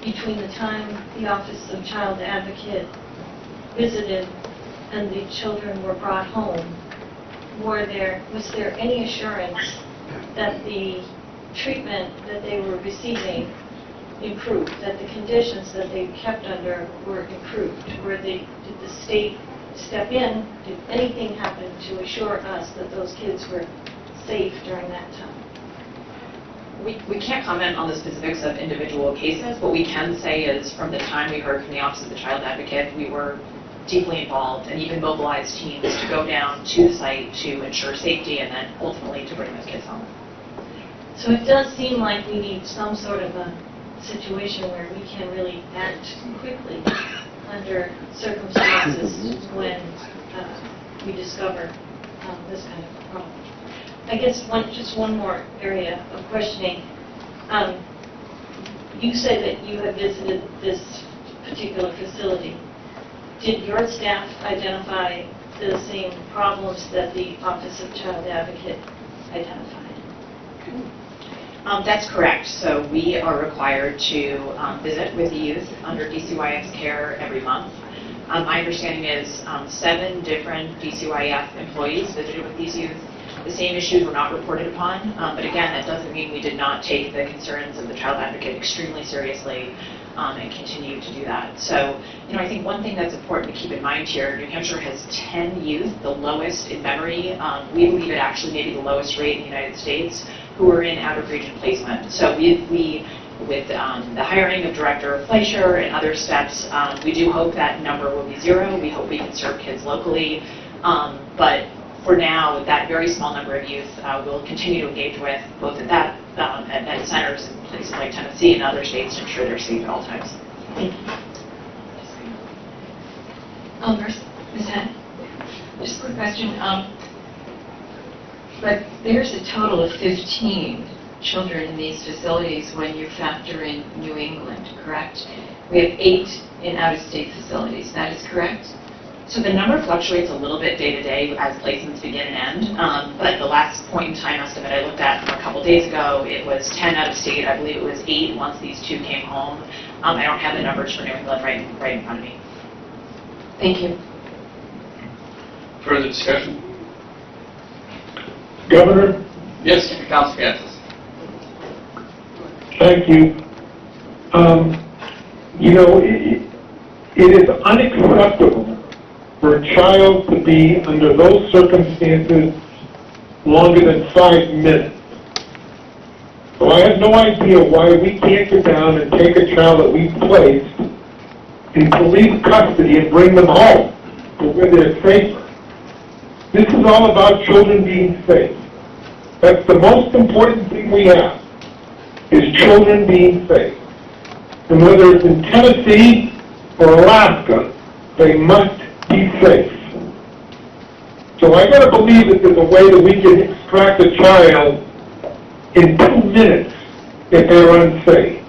between the time the Office of Child Advocate visited and the children were brought home, was there any assurance that the treatment that they were receiving improved, that the conditions that they kept under were improved? Did the state step in? Did anything happen to assure us that those kids were safe during that time? We can't comment on the specifics of individual cases. What we can say is from the time we heard from the Office of the Child Advocate, we were deeply involved and even mobilized teams to go down to the site to ensure safety and then ultimately to bring those kids home. So it does seem like we need some sort of a situation where we can really act quickly under circumstances when we discover this kind of problem. I guess just one more area of questioning. You said that you have visited this particular facility. Did your staff identify the same problems that the Office of Child Advocate identified? That's correct. So we are required to visit with the youth under DCYF's care every month. My understanding is 7 different DCYF employees visited with these youth. The same issues were not reported upon, but again, that doesn't mean we did not take the concerns of the Child Advocate extremely seriously and continue to do that. So, I think one thing that's important to keep in mind here, New Hampshire has 10 youth, the lowest in memory. We believe it actually may be the lowest rate in the United States, who are in out-of-region placement. So we with the hiring of Director Fleischer and other steps, we do hope that number will be 0. We hope we can serve kids locally. But for now, that very small number of youth we'll continue to engage with, both at centers in places like Tennessee and other states to ensure they're safe at all times. Thank you. Ms. Head? Just a quick question. But there's a total of 15 children in these facilities when you factor in New England, correct? We have 8 in out-of-state facilities. That is correct? So the number fluctuates a little bit day to day as placements begin and end, but the last point in time estimate I looked at from a couple days ago, it was 10 out of state. I believe it was 8 once these 2 came home. I don't have the numbers for New England right in front of me. Thank you. Further discussion? Governor, Yes, Councilor Gatsas. thank you. It is unacceptable for a child to be under those circumstances longer than 5 minutes. So I have no idea why we can't go down and take a child that we've placed in police custody and bring them home to where they're safer. This is all about children being safe. That's the most important thing we have, is children being safe. And whether it's in Tennessee or Alaska, they must be safe. So I gotta believe that there's a way that we can extract a child in 2 minutes if they're unsafe.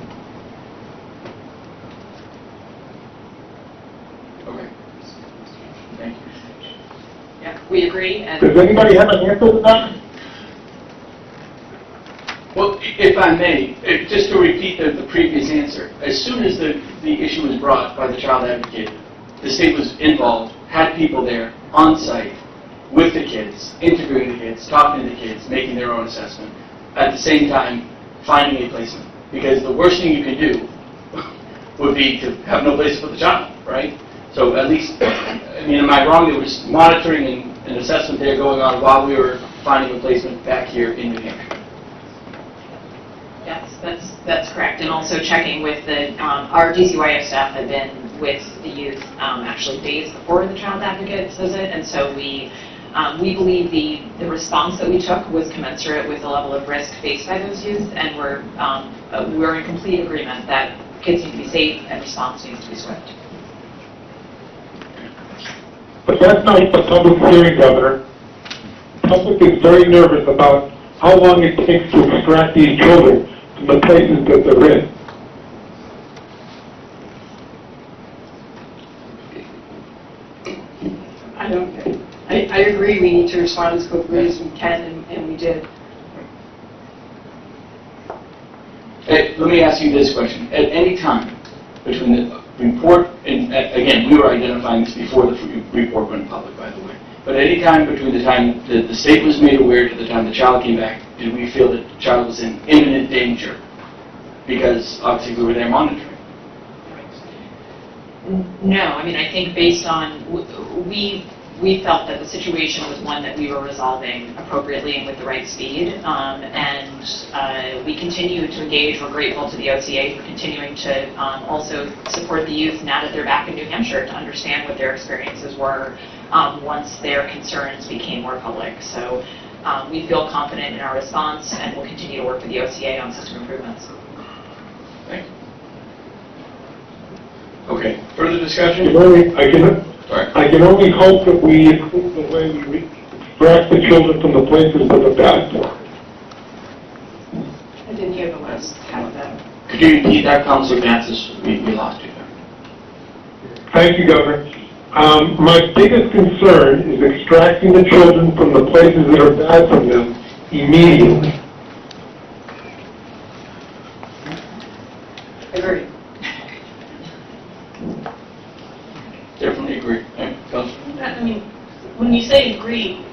Okay. Thank you. Yeah, we agree. And Does anybody have an answer to that? Well, if I may, just to repeat the previous answer, as soon as the issue was brought by the Child Advocate, the state was involved, had people there on site with the kids, interviewing the kids, talking to the kids, making their own assessment, at the same time finding a placement. Because the worst thing you can do would be to have no place to put the child, right? So at least, am I wrong? There was monitoring and assessment there going on while we were finding a placement back here in New Hampshire. Yes, that's correct. And also checking with our DCYF staff had been with the youth actually days before the Child Advocate's visit, and so we believe the response that we took was commensurate with the level of risk faced by those youth, and we're in complete agreement that kids need to be safe and response needs to be swift. But that's not the public hearing, Governor. The public is very nervous about how long it takes to extract these children from the places that they're in. I agree, we need to respond as quickly as we can, and we did. Let me ask you this question. At any time between report, and again, we were identifying this before the report went public, by the way. But at any time between the time that the state was made aware to the time the child came back, did we feel that the child was in imminent danger? Because obviously we were there monitoring. No, I mean, I think based on, we felt that the situation was one that we were resolving appropriately and with the right speed, and we continue to engage. We're grateful to the OCA for continuing to also support the youth now that they're back in New Hampshire to understand what their experiences were once their concerns became more public. So we feel confident in our response, and we'll continue to work with the OCA on system improvements. Thank you. Okay, further discussion? I can only hope that we improve the way we extract the children from the places that are bad for them. I didn't hear the last half of that. Could you repeat that, Councilor Gansis? We lost you there. Thank you, Governor. My biggest concern is extracting the children from the places that are bad for them immediately. Agreed. Definitely agree. Councilor? I mean, when you say agree,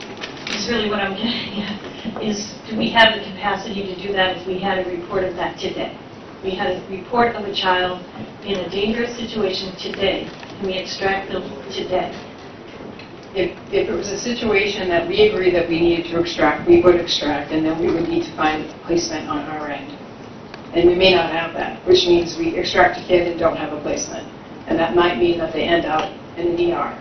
is really what I'm getting at, is do we have the capacity to do that if we had a report of that today? We had a report of a child in a dangerous situation today, and we extract them today. If it was a situation that we agree that we needed to extract, we would extract, and then we would need to find placement on our end. And we may not have that, which means we extract a kid and don't have a placement. And that might mean that they end up in an ER.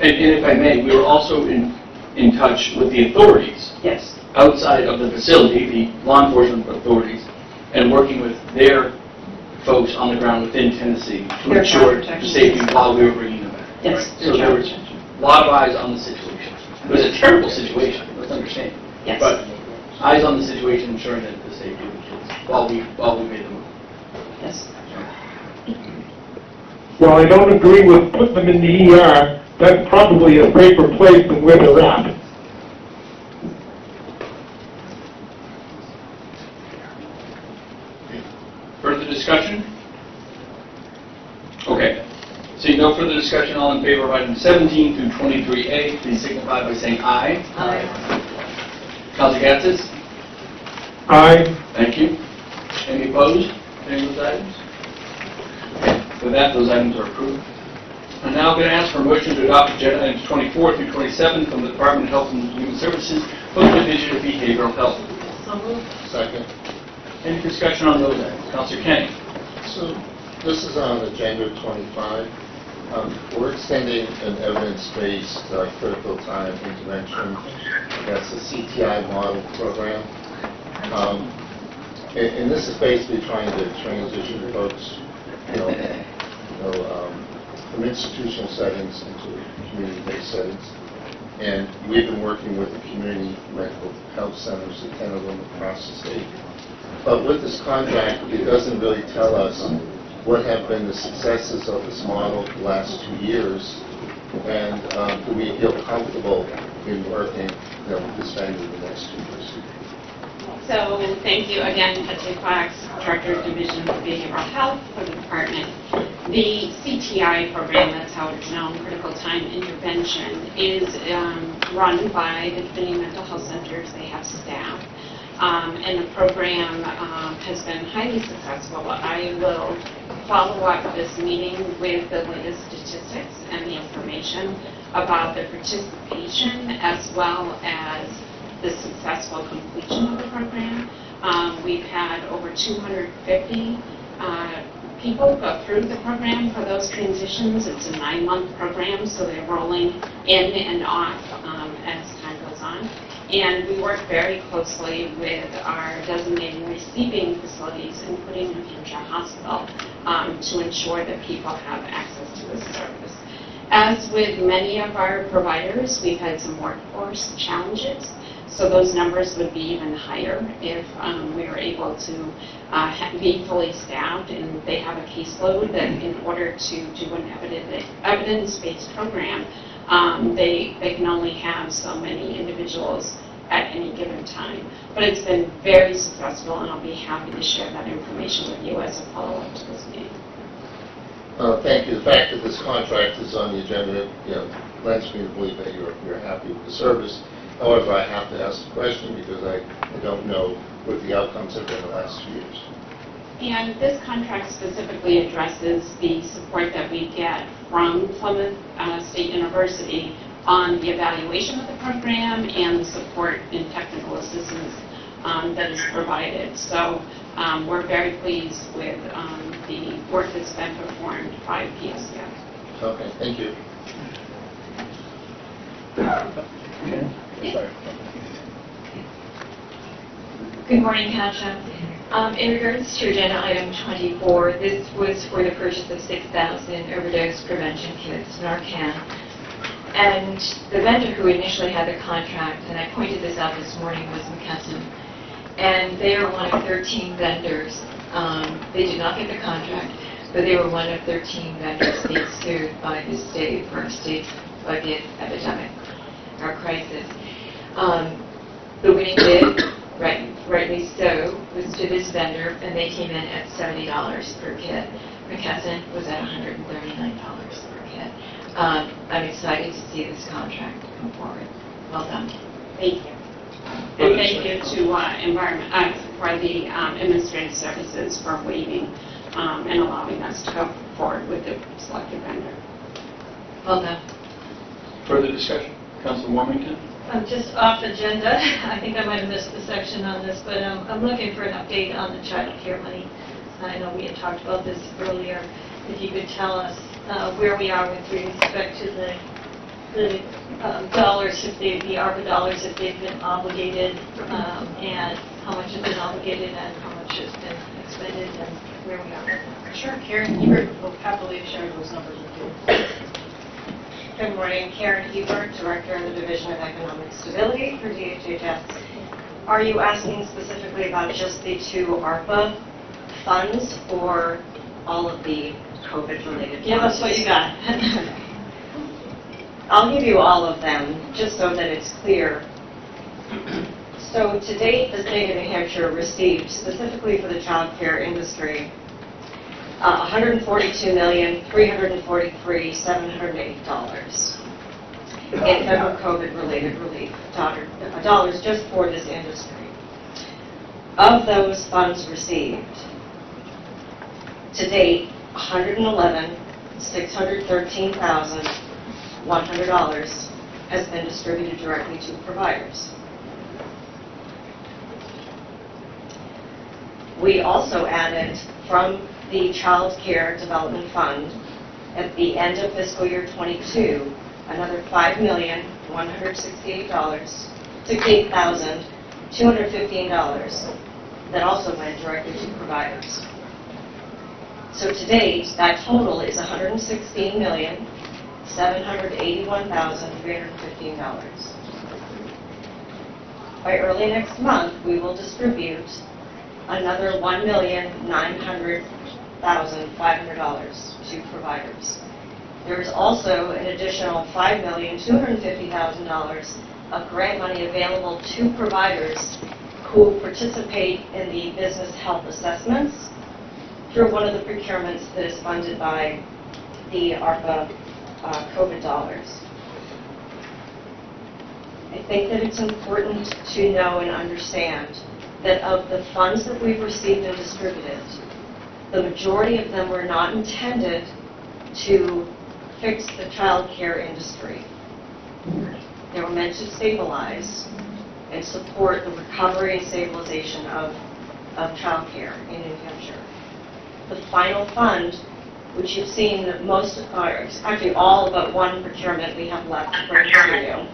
And if I may, we were also in touch with the authorities. Yes. Outside of the facility, the law enforcement authorities, and working with their folks on the ground within Tennessee to Their ensure child protection safety system. while we were bringing them back. Yes, Right? their So there child was protection. a lot of eyes on the situation. It was a terrible situation, let's understand. Yes. But eyes on the situation, ensuring that the safety of the kids while we made the move. Yes. While I don't agree with putting them in the ER, that's probably a safer place than where they're at. Further discussion? Okay. Seeing no further discussion, all in favor of items 17 through 23A, please signify by saying aye. Aye. Councilor Gansis? Aye. Thank you. Any opposed to any of those items? With that, those items are approved. I'm now going to ask for a motion to adopt agenda items 24 through 27 from the Department of Health and Human Services for the Division of Behavioral Health. So moved. Second. Any discussion on those items? Councilor Kenny? So this is on Agenda 25. We're extending an evidence-based critical time intervention. That's a CTI model program. And this is basically trying to transition folks, from institutional settings into community-based settings. And we've been working with the community mental health centers, 10 of them across the state. But with this contract, it doesn't really tell us what have been the successes of this model the last 2 years, and do we feel comfortable in working with this vendor the next 2 years? So thank you again, Betsy Fox, Director of Division of Behavioral Health for the department. The CTI program, that's how it's known, Critical Time Intervention, is run by the community mental health centers. They have staff. And the program has been highly successful. I will follow up this meeting with the latest statistics and the information about the participation as well as the successful completion of the program. We've had over 250 people go through the program for those transitions. It's a 9-month program, so they're rolling in and off as time goes on. And we work very closely with our designated receiving facilities, including New Hampshire Hospital, to ensure that people have access to this service. As with many of our providers, we've had some workforce challenges. So those numbers would be even higher if we were able to be fully staffed and they have a caseload that in order to do an evidence-based program, they can only have so many individuals at any given time. But it's been very successful, and I'll be happy to share that information with you as a follow-up to this meeting. Thank you. The fact that this contract is on the agenda, lends me to believe that you're happy with the service. However, I have to ask the question because I don't know what the outcomes have been the last 2 years. And this contract specifically addresses the support that we get from Plymouth State University on the evaluation of the program and the support and technical assistance that is provided. So we're very pleased with the work that's been performed by PSCF. Okay, thank you. Good morning, Kasia. In regards to agenda item 24, this was for the purchase of 6,000 overdose prevention kits, Narcan. And the vendor who initially had the contract, and I pointed this out this morning, was McKesson. And they are one of 13 vendors. They did not get the contract, but they were one of 13 vendors being sued by the state for a state budget epidemic or crisis. The winning bid, rightly so, was to this vendor, and they came in at $70 per kit. McKesson was at $139 per kit. I'm excited to see this contract come forward. Well done. Thank you. And thank you to for the administrative services for waiving and allowing us to go forward with the selected vendor. Well done. Further discussion? Councilor Warmington? I'm just off agenda. I think I might have missed the section on this, but I'm looking for an update on the child care money. I know we had talked about this earlier. If you could tell us where we are with respect to the dollars, the ARPA dollars, if they've been obligated, and how much has been obligated and how much has been expended, and where we are. Sure, Karen Hebert will happily share those numbers with you. Good morning, Karen Hebert, Director of the Division of Economic Stability for DHHS. Are you asking specifically about just the 2 ARPA funds or all of the COVID-related funds? Give us what you got. I'll give you all of them, just so that it's clear. So to date, the state of New Hampshire received, specifically for the child care industry, $142,343,708 in federal COVID-related relief dollars just for this industry. Of those funds received, to date, $111,613,100 has been distributed directly to providers. We also added from the Child Care Development Fund at the end of fiscal year 22 another $5,168,215 that also went directly to providers. So to date, that total is $116,781,315. By early next month, we will distribute another $1,900,500 to providers. There is also an additional $5,250,000 of grant money available to providers who participate in the business health assessments through one of the procurements that is funded by the ARPA COVID dollars. I think that it's important to know and understand that of the funds that we've received and distributed, the majority of them were not intended to fix the child care industry. They were meant to stabilize and support the recovery and stabilization of child care in New Hampshire. The final fund, which you've seen that most, actually all but one procurement we have left to bring to you,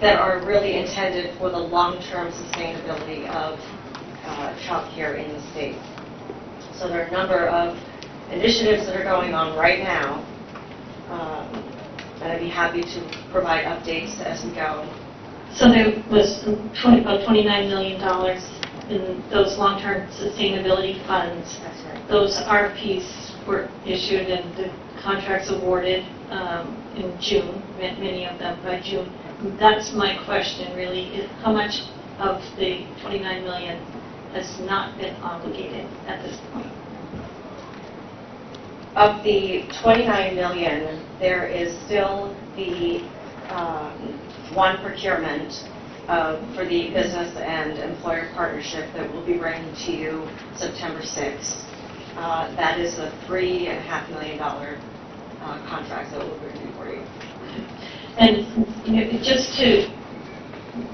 that are really intended for the long-term sustainability of child care in the state. So there are a number of initiatives that are going on right now, and I'd be happy to provide updates as we go. So there was about $29 million in those long-term sustainability funds. That's right. Those RFPs were issued and the contracts awarded in June, many of them by June. That's my question really, is how much of the $29 million has not been obligated at this point? Of the 29 million, there is still the one procurement for the business and employer partnership that will be bringing to you September 6th. That is a $3.5 million contract that we'll bring for you. And just to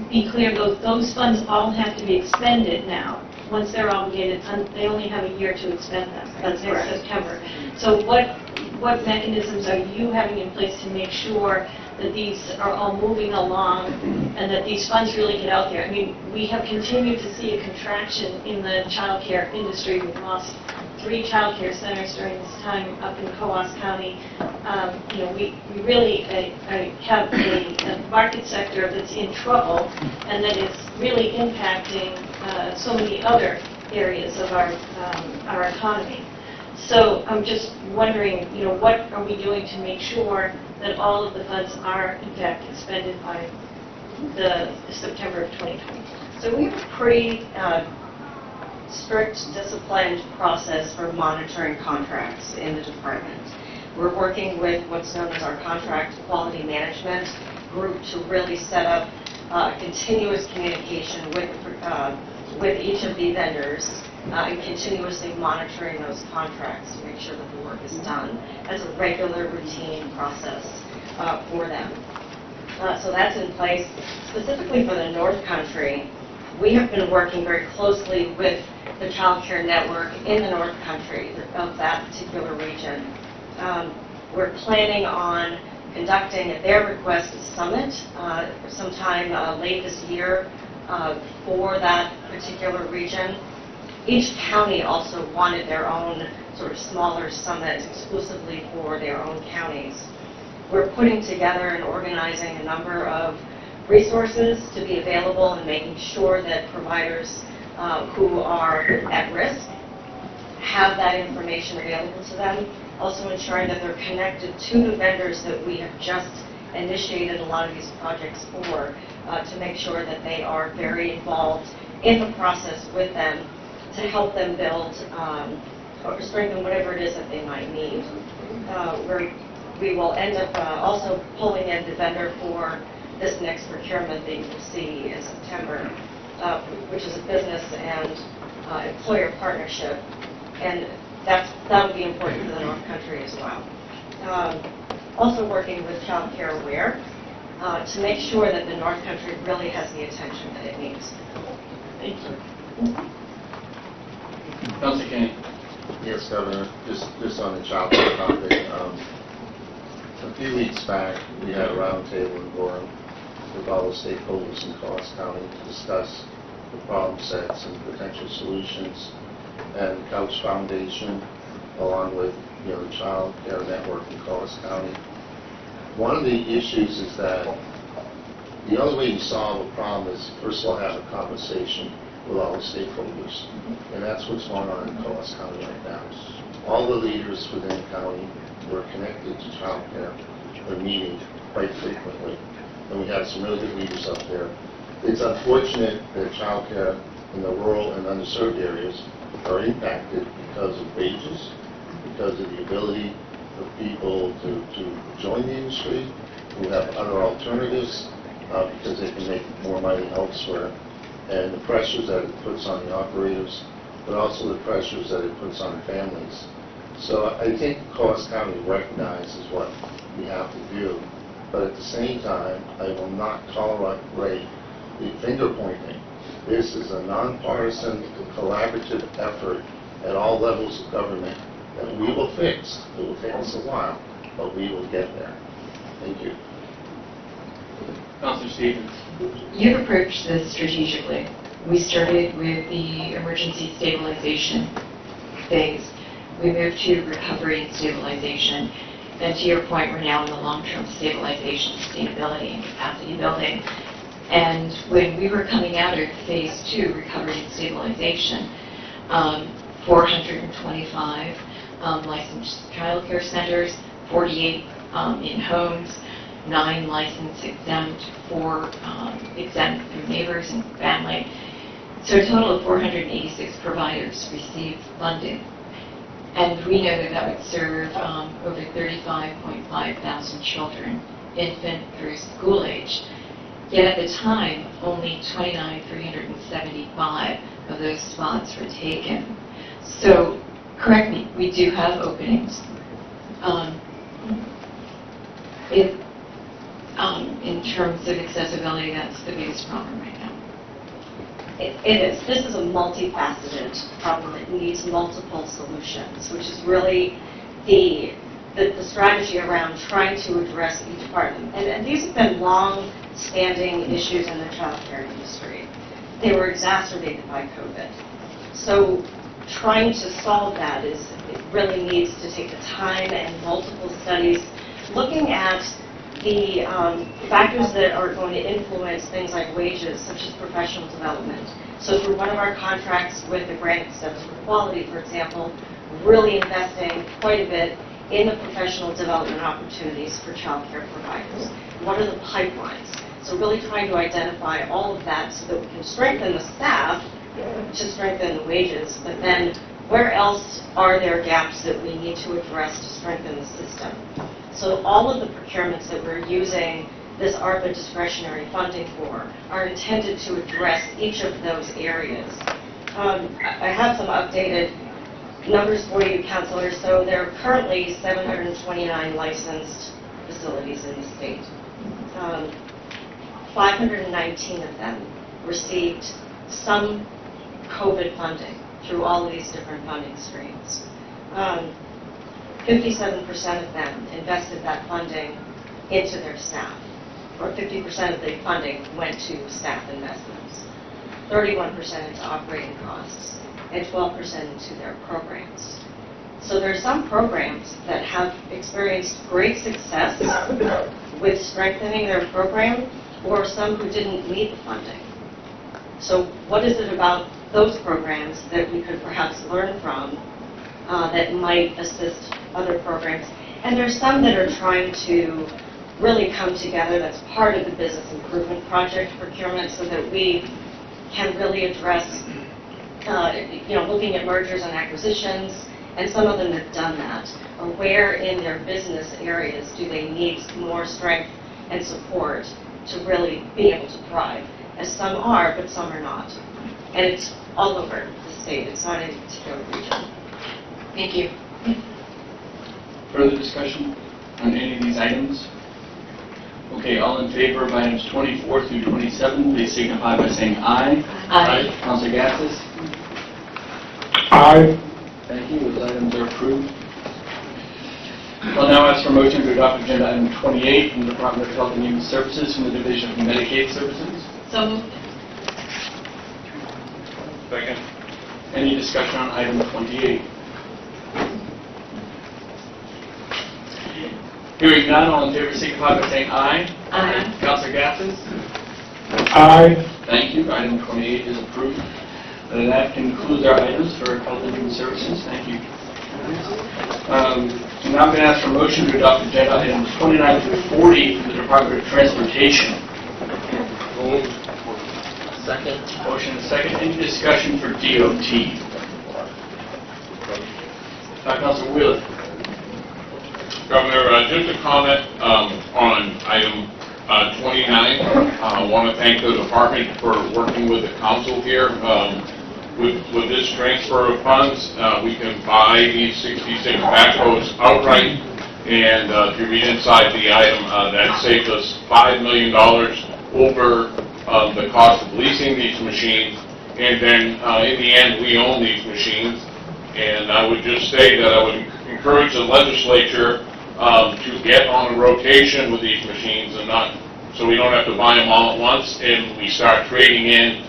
be clear, those funds all have to be expended now. Once they're obligated, they only have a year to expend them. That's next September. So what mechanisms are you having in place to make sure that these are all moving along and that these funds really get out there? I mean, we have continued to see a contraction in the child care industry. We've lost 3 child care centers during this time up in Coos County. We really have a market sector that's in trouble and that is really impacting so many other areas of our economy. So I'm just wondering, what are we doing to make sure that all of the funds are in fact expended by the September of 2020? So we have a pretty strict, disciplined process for monitoring contracts in the department. We're working with what's known as our contract quality management group to really set up continuous communication with each of the vendors and continuously monitoring those contracts to make sure that the work is done as a regular routine process for them. So that's in place. Specifically for the North Country, we have been working very closely with the child care network in the North Country of that particular region. We're planning on conducting, at their request, a summit sometime late this year for that particular region. Each county also wanted their own sort of smaller summit exclusively for their own counties. We're putting together and organizing a number of resources to be available and making sure that providers who are at risk have that information available to them. Also ensuring that they're connected to the vendors that we have just initiated a lot of these projects for to make sure that they are very involved in the process with them to help them build or strengthen whatever it is that they might need. We will end up also pulling in the vendor for this next procurement that you will see in September, which is a business and employer partnership, and that will be important for the North Country as well. Also working with Child Care Aware to make sure that the North Country really has the attention that it needs. Thank you. Councilor Kenny. Yes, Governor, just on the child care topic. A few weeks back, we had a roundtable in Gorham with all the stakeholders in Coos County to discuss the problem sets and potential solutions. And the Couch Foundation, along with the Child Care Network in Coos County. One of the issues is that the only way you solve a problem is, first of all, have a conversation with all the stakeholders. And that's what's going on in Coos County right now. All the leaders within the county who are connected to child care are meeting quite frequently. And we have some really good leaders up there. It's unfortunate that child care in the rural and underserved areas are impacted because of wages, because of the ability of people to join the industry, who have other alternatives, because they can make more money elsewhere, and the pressures that it puts on the operators, but also the pressures that it puts on families. So I think Coos County recognizes what we have to do, but at the same time, I will not tolerate the finger pointing. This is a nonpartisan, collaborative effort at all levels of government that we will fix. It will take us a while, but we will get there. Thank you. Councilor Stevens. You've approached this strategically. We started with the emergency stabilization phase. We moved to recovery and stabilization. And to your point, we're now in the long-term stabilization, sustainability, and capacity building. And when we were coming out of phase 2, recovery and stabilization, 425 licensed child care centers, 48 in homes, 9 licensed exempt, 4 exempt through neighbors and family. So a total of 486 providers received funding. And we know that that would serve over 35.5 thousand children, infant through school age. Yet at the time, only 29,375 of those spots were taken. So, correct me, we do have openings. In terms of accessibility, that's the biggest problem right now. It is. This is a multifaceted problem that needs multiple solutions, which is really the strategy around trying to address each part. And these have been long-standing issues in the child care industry. They were exacerbated by COVID. So trying to solve that it really needs to take the time and multiple studies looking at the factors that are going to influence things like wages, such as professional development. So through one of our contracts with the Grant Steps for Quality, for example, really investing quite a bit in the professional development opportunities for child care providers. What are the pipelines? So really trying to identify all of that so that we can strengthen the staff to strengthen the wages, but then where else are there gaps that we need to address to strengthen the system? So all of the procurements that we're using this ARPA discretionary funding for are intended to address each of those areas. I have some updated numbers for you, Councillors. So there are currently 729 licensed facilities in the state. 519 of them received some COVID funding through all of these different funding streams. 57% of them invested that funding into their staff, or 50% of the funding went to staff investments, 31% into operating costs, and 12% into their programs. So there are some programs that have experienced great success with strengthening their program, or some who didn't need the funding. So what is it about those programs that we could perhaps learn from that might assist other programs? And there's some that are trying to really come together that's part of the business improvement project procurement so that we can really address, looking at mergers and acquisitions, and some of them have done that. Or where in their business areas do they need more strength and support to really be able to thrive? As some are, but some are not. And it's all over the state. It's not any particular region. Thank you. Further discussion on any of these items? Okay, all in favor of items 24 through 27, please signify by saying aye. Aye. Councilor Gatsas? Aye. Thank you. Those items are approved. I'll now ask for a motion to adopt agenda item 28 from the Department of Health and Human Services from the Division of Medicaid Services. So moved. Second. Any discussion on item 28? Hearing none, all in favor signify by saying aye. Aye. Councilor Gatsas? Aye. Thank you. Item 28 is approved. And that concludes our items for Health and Human Services. Thank you. So now I'm going to ask for a motion to adopt agenda items 29 through 40 from the Department of Transportation. Second. Motion and second. Any discussion for DOT? Councilor Wheeler. Governor, just a comment on item 29. I want to thank the department for working with the council here. With this transfer of funds, we can buy these 66 backhoes outright. And if you read inside the item, that saves us $5 million over the cost of leasing these machines. And then in the end, we own these machines. And I would just say that I would encourage the legislature to get on a rotation with these machines and not, so we don't have to buy them all at once and we start trading in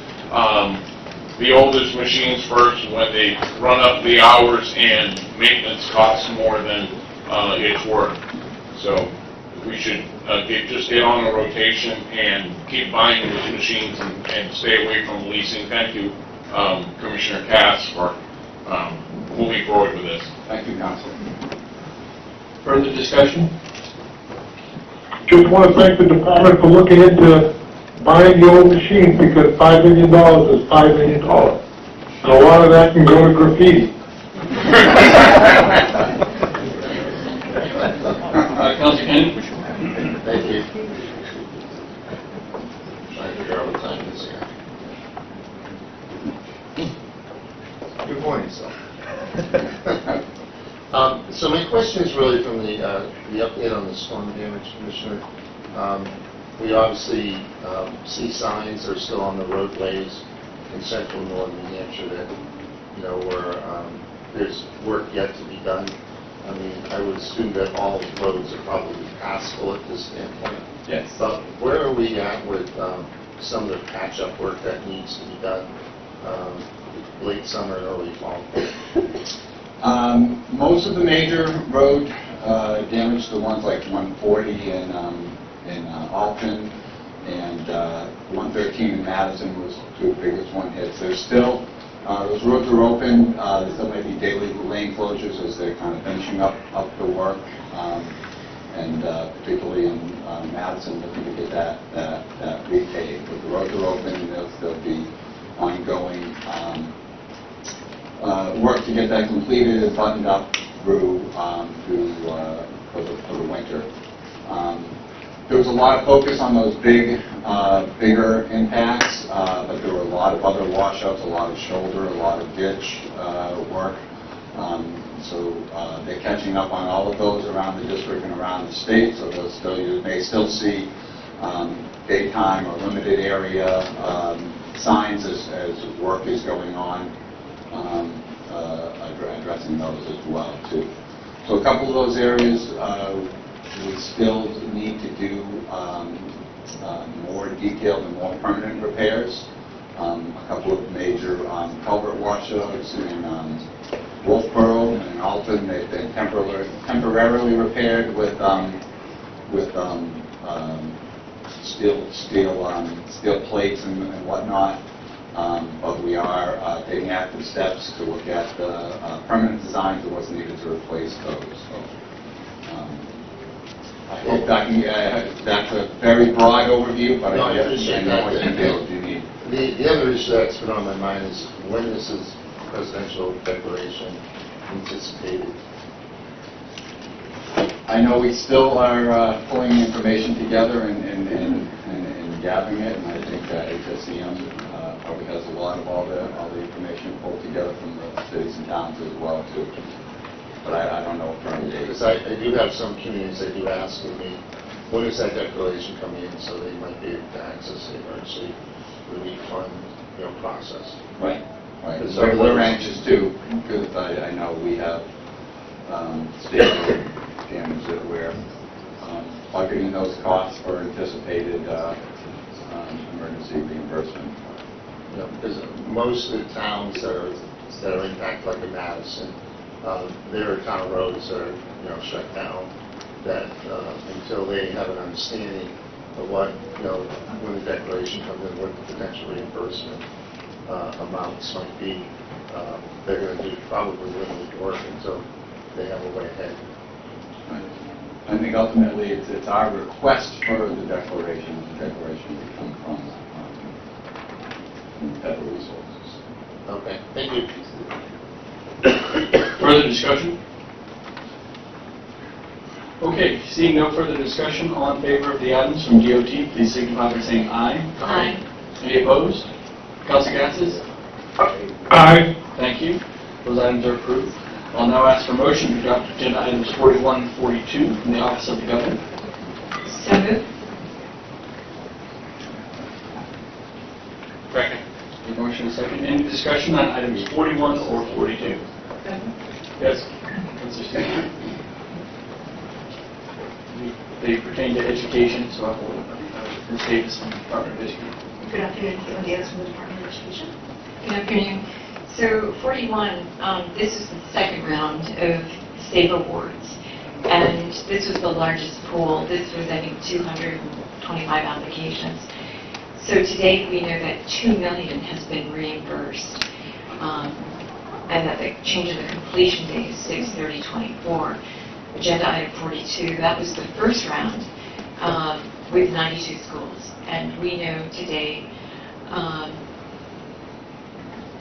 the oldest machines first when they run up the hours and maintenance costs more than it's worth. So we should just get on a rotation and keep buying these machines and stay away from leasing. Thank you, Commissioner Cass, for moving forward with this. Thank you, Council. Further discussion? Just want to thank the department for looking into buying the old machines because $5 million is $5 million. And a lot of that can go to graffiti. Councilor Kennedy? Thank you. Trying to figure out what time it is here. Good morning, sir. So my question is really from the update on the storm damage, Commissioner. We obviously see signs that are still on the roadways in central northern New Hampshire that, you know, where there's work yet to be done. I mean, I would assume that all roads are probably passable at this standpoint. Yes. But where are we at with some of the patch-up work that needs to be done late summer and early fall? Most of the major road damage, the ones like 140 in Alton and 113 in Madison was the two biggest one hits. There's still, those roads are open. There still might be daily lane closures as they're kind of finishing up the work. And particularly in Madison, looking to get that repaved. But the roads are open and there'll still be ongoing work to get that completed and buttoned up through for the winter. There was a lot of focus on those bigger impacts, but there were a lot of other washouts, a lot of shoulder, a lot of ditch work. So they're catching up on all of those around the district and around the state. So you may still see daytime or limited area signs as work is going on. Addressing those as well too. So a couple of those areas we still need to do more detailed and more permanent repairs. A couple of major culvert washouts in Wolfboro and in Alton, they've been temporarily repaired with steel plates and whatnot. But we are taking active steps to look at the permanent designs of what's needed to replace those. So, I hope that's a very broad overview, but No, I I appreciate know what that. details you need. The other issue that's been on my mind is when this is presidential declaration anticipated. I know we still are pulling information together and gathering it, and I think HSCM probably has a lot of all the information pulled together from the cities and towns as well too. But I don't know a firm date. Because I do have some communities that do ask me, when is that declaration coming in, so they might be able to access the emergency relief fund, process. Right. Because So we're anxious too, because I know we have state damage that we're budgeting those costs for anticipated emergency reimbursement. Because most of the towns that are impacted, like in Madison, there are town roads that are shut down, that until they have an understanding of what, when the declaration comes in, what the potential reimbursement amounts might be, they're going to do probably limited work until they have a way ahead. I think ultimately it's our request for the declaration. The declaration will come from federal resources. Okay, thank you. Further discussion? Okay, seeing no further discussion, all in favor of the items from DOT, please signify by saying aye. Aye. Any opposed? Councilor Gassis? Aye. Thank you. Those items are approved. I'll now ask for motion to adopt agenda items 41 and 42 from the Office of the Governor. So moved. Second. A motion and a second. Any discussion on items 41 or 42? Yes, Councilor Stevens. They pertain to education, so I will state this from the Department of Education. Good afternoon, Caitlin Davis from the Department of Education. Good afternoon. So 41, this is the second round of SAFE awards, and this was the largest pool. This was, I think, 225 applications. So to date, we know that $2 million has been reimbursed, and that the change of the completion date is 6/30/24. Agenda item 42, that was the first round with 92 schools, and we know today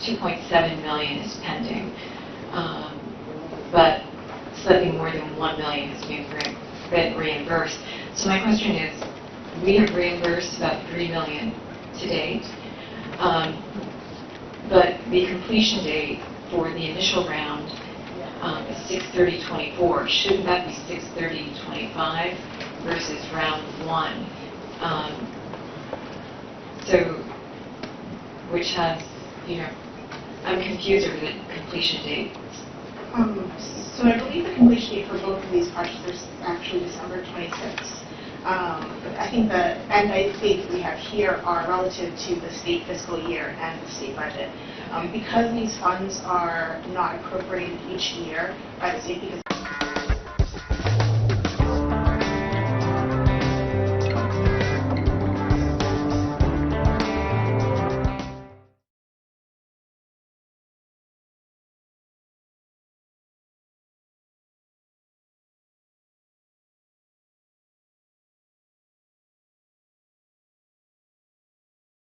2.7 million is pending. but slightly more than 1 million has been reimbursed. So my question is, we have reimbursed about 3 million to date, but the completion date for the initial round is 6/30/24. Shouldn't that be 6/30/25 versus round 1? So, which has, I'm confused over the completion date. So I believe the completion date for both of these projects is actually December 26th. I think the end date we have here are relative to the state fiscal year and the state budget. Because these funds are not appropriated each year by the state, because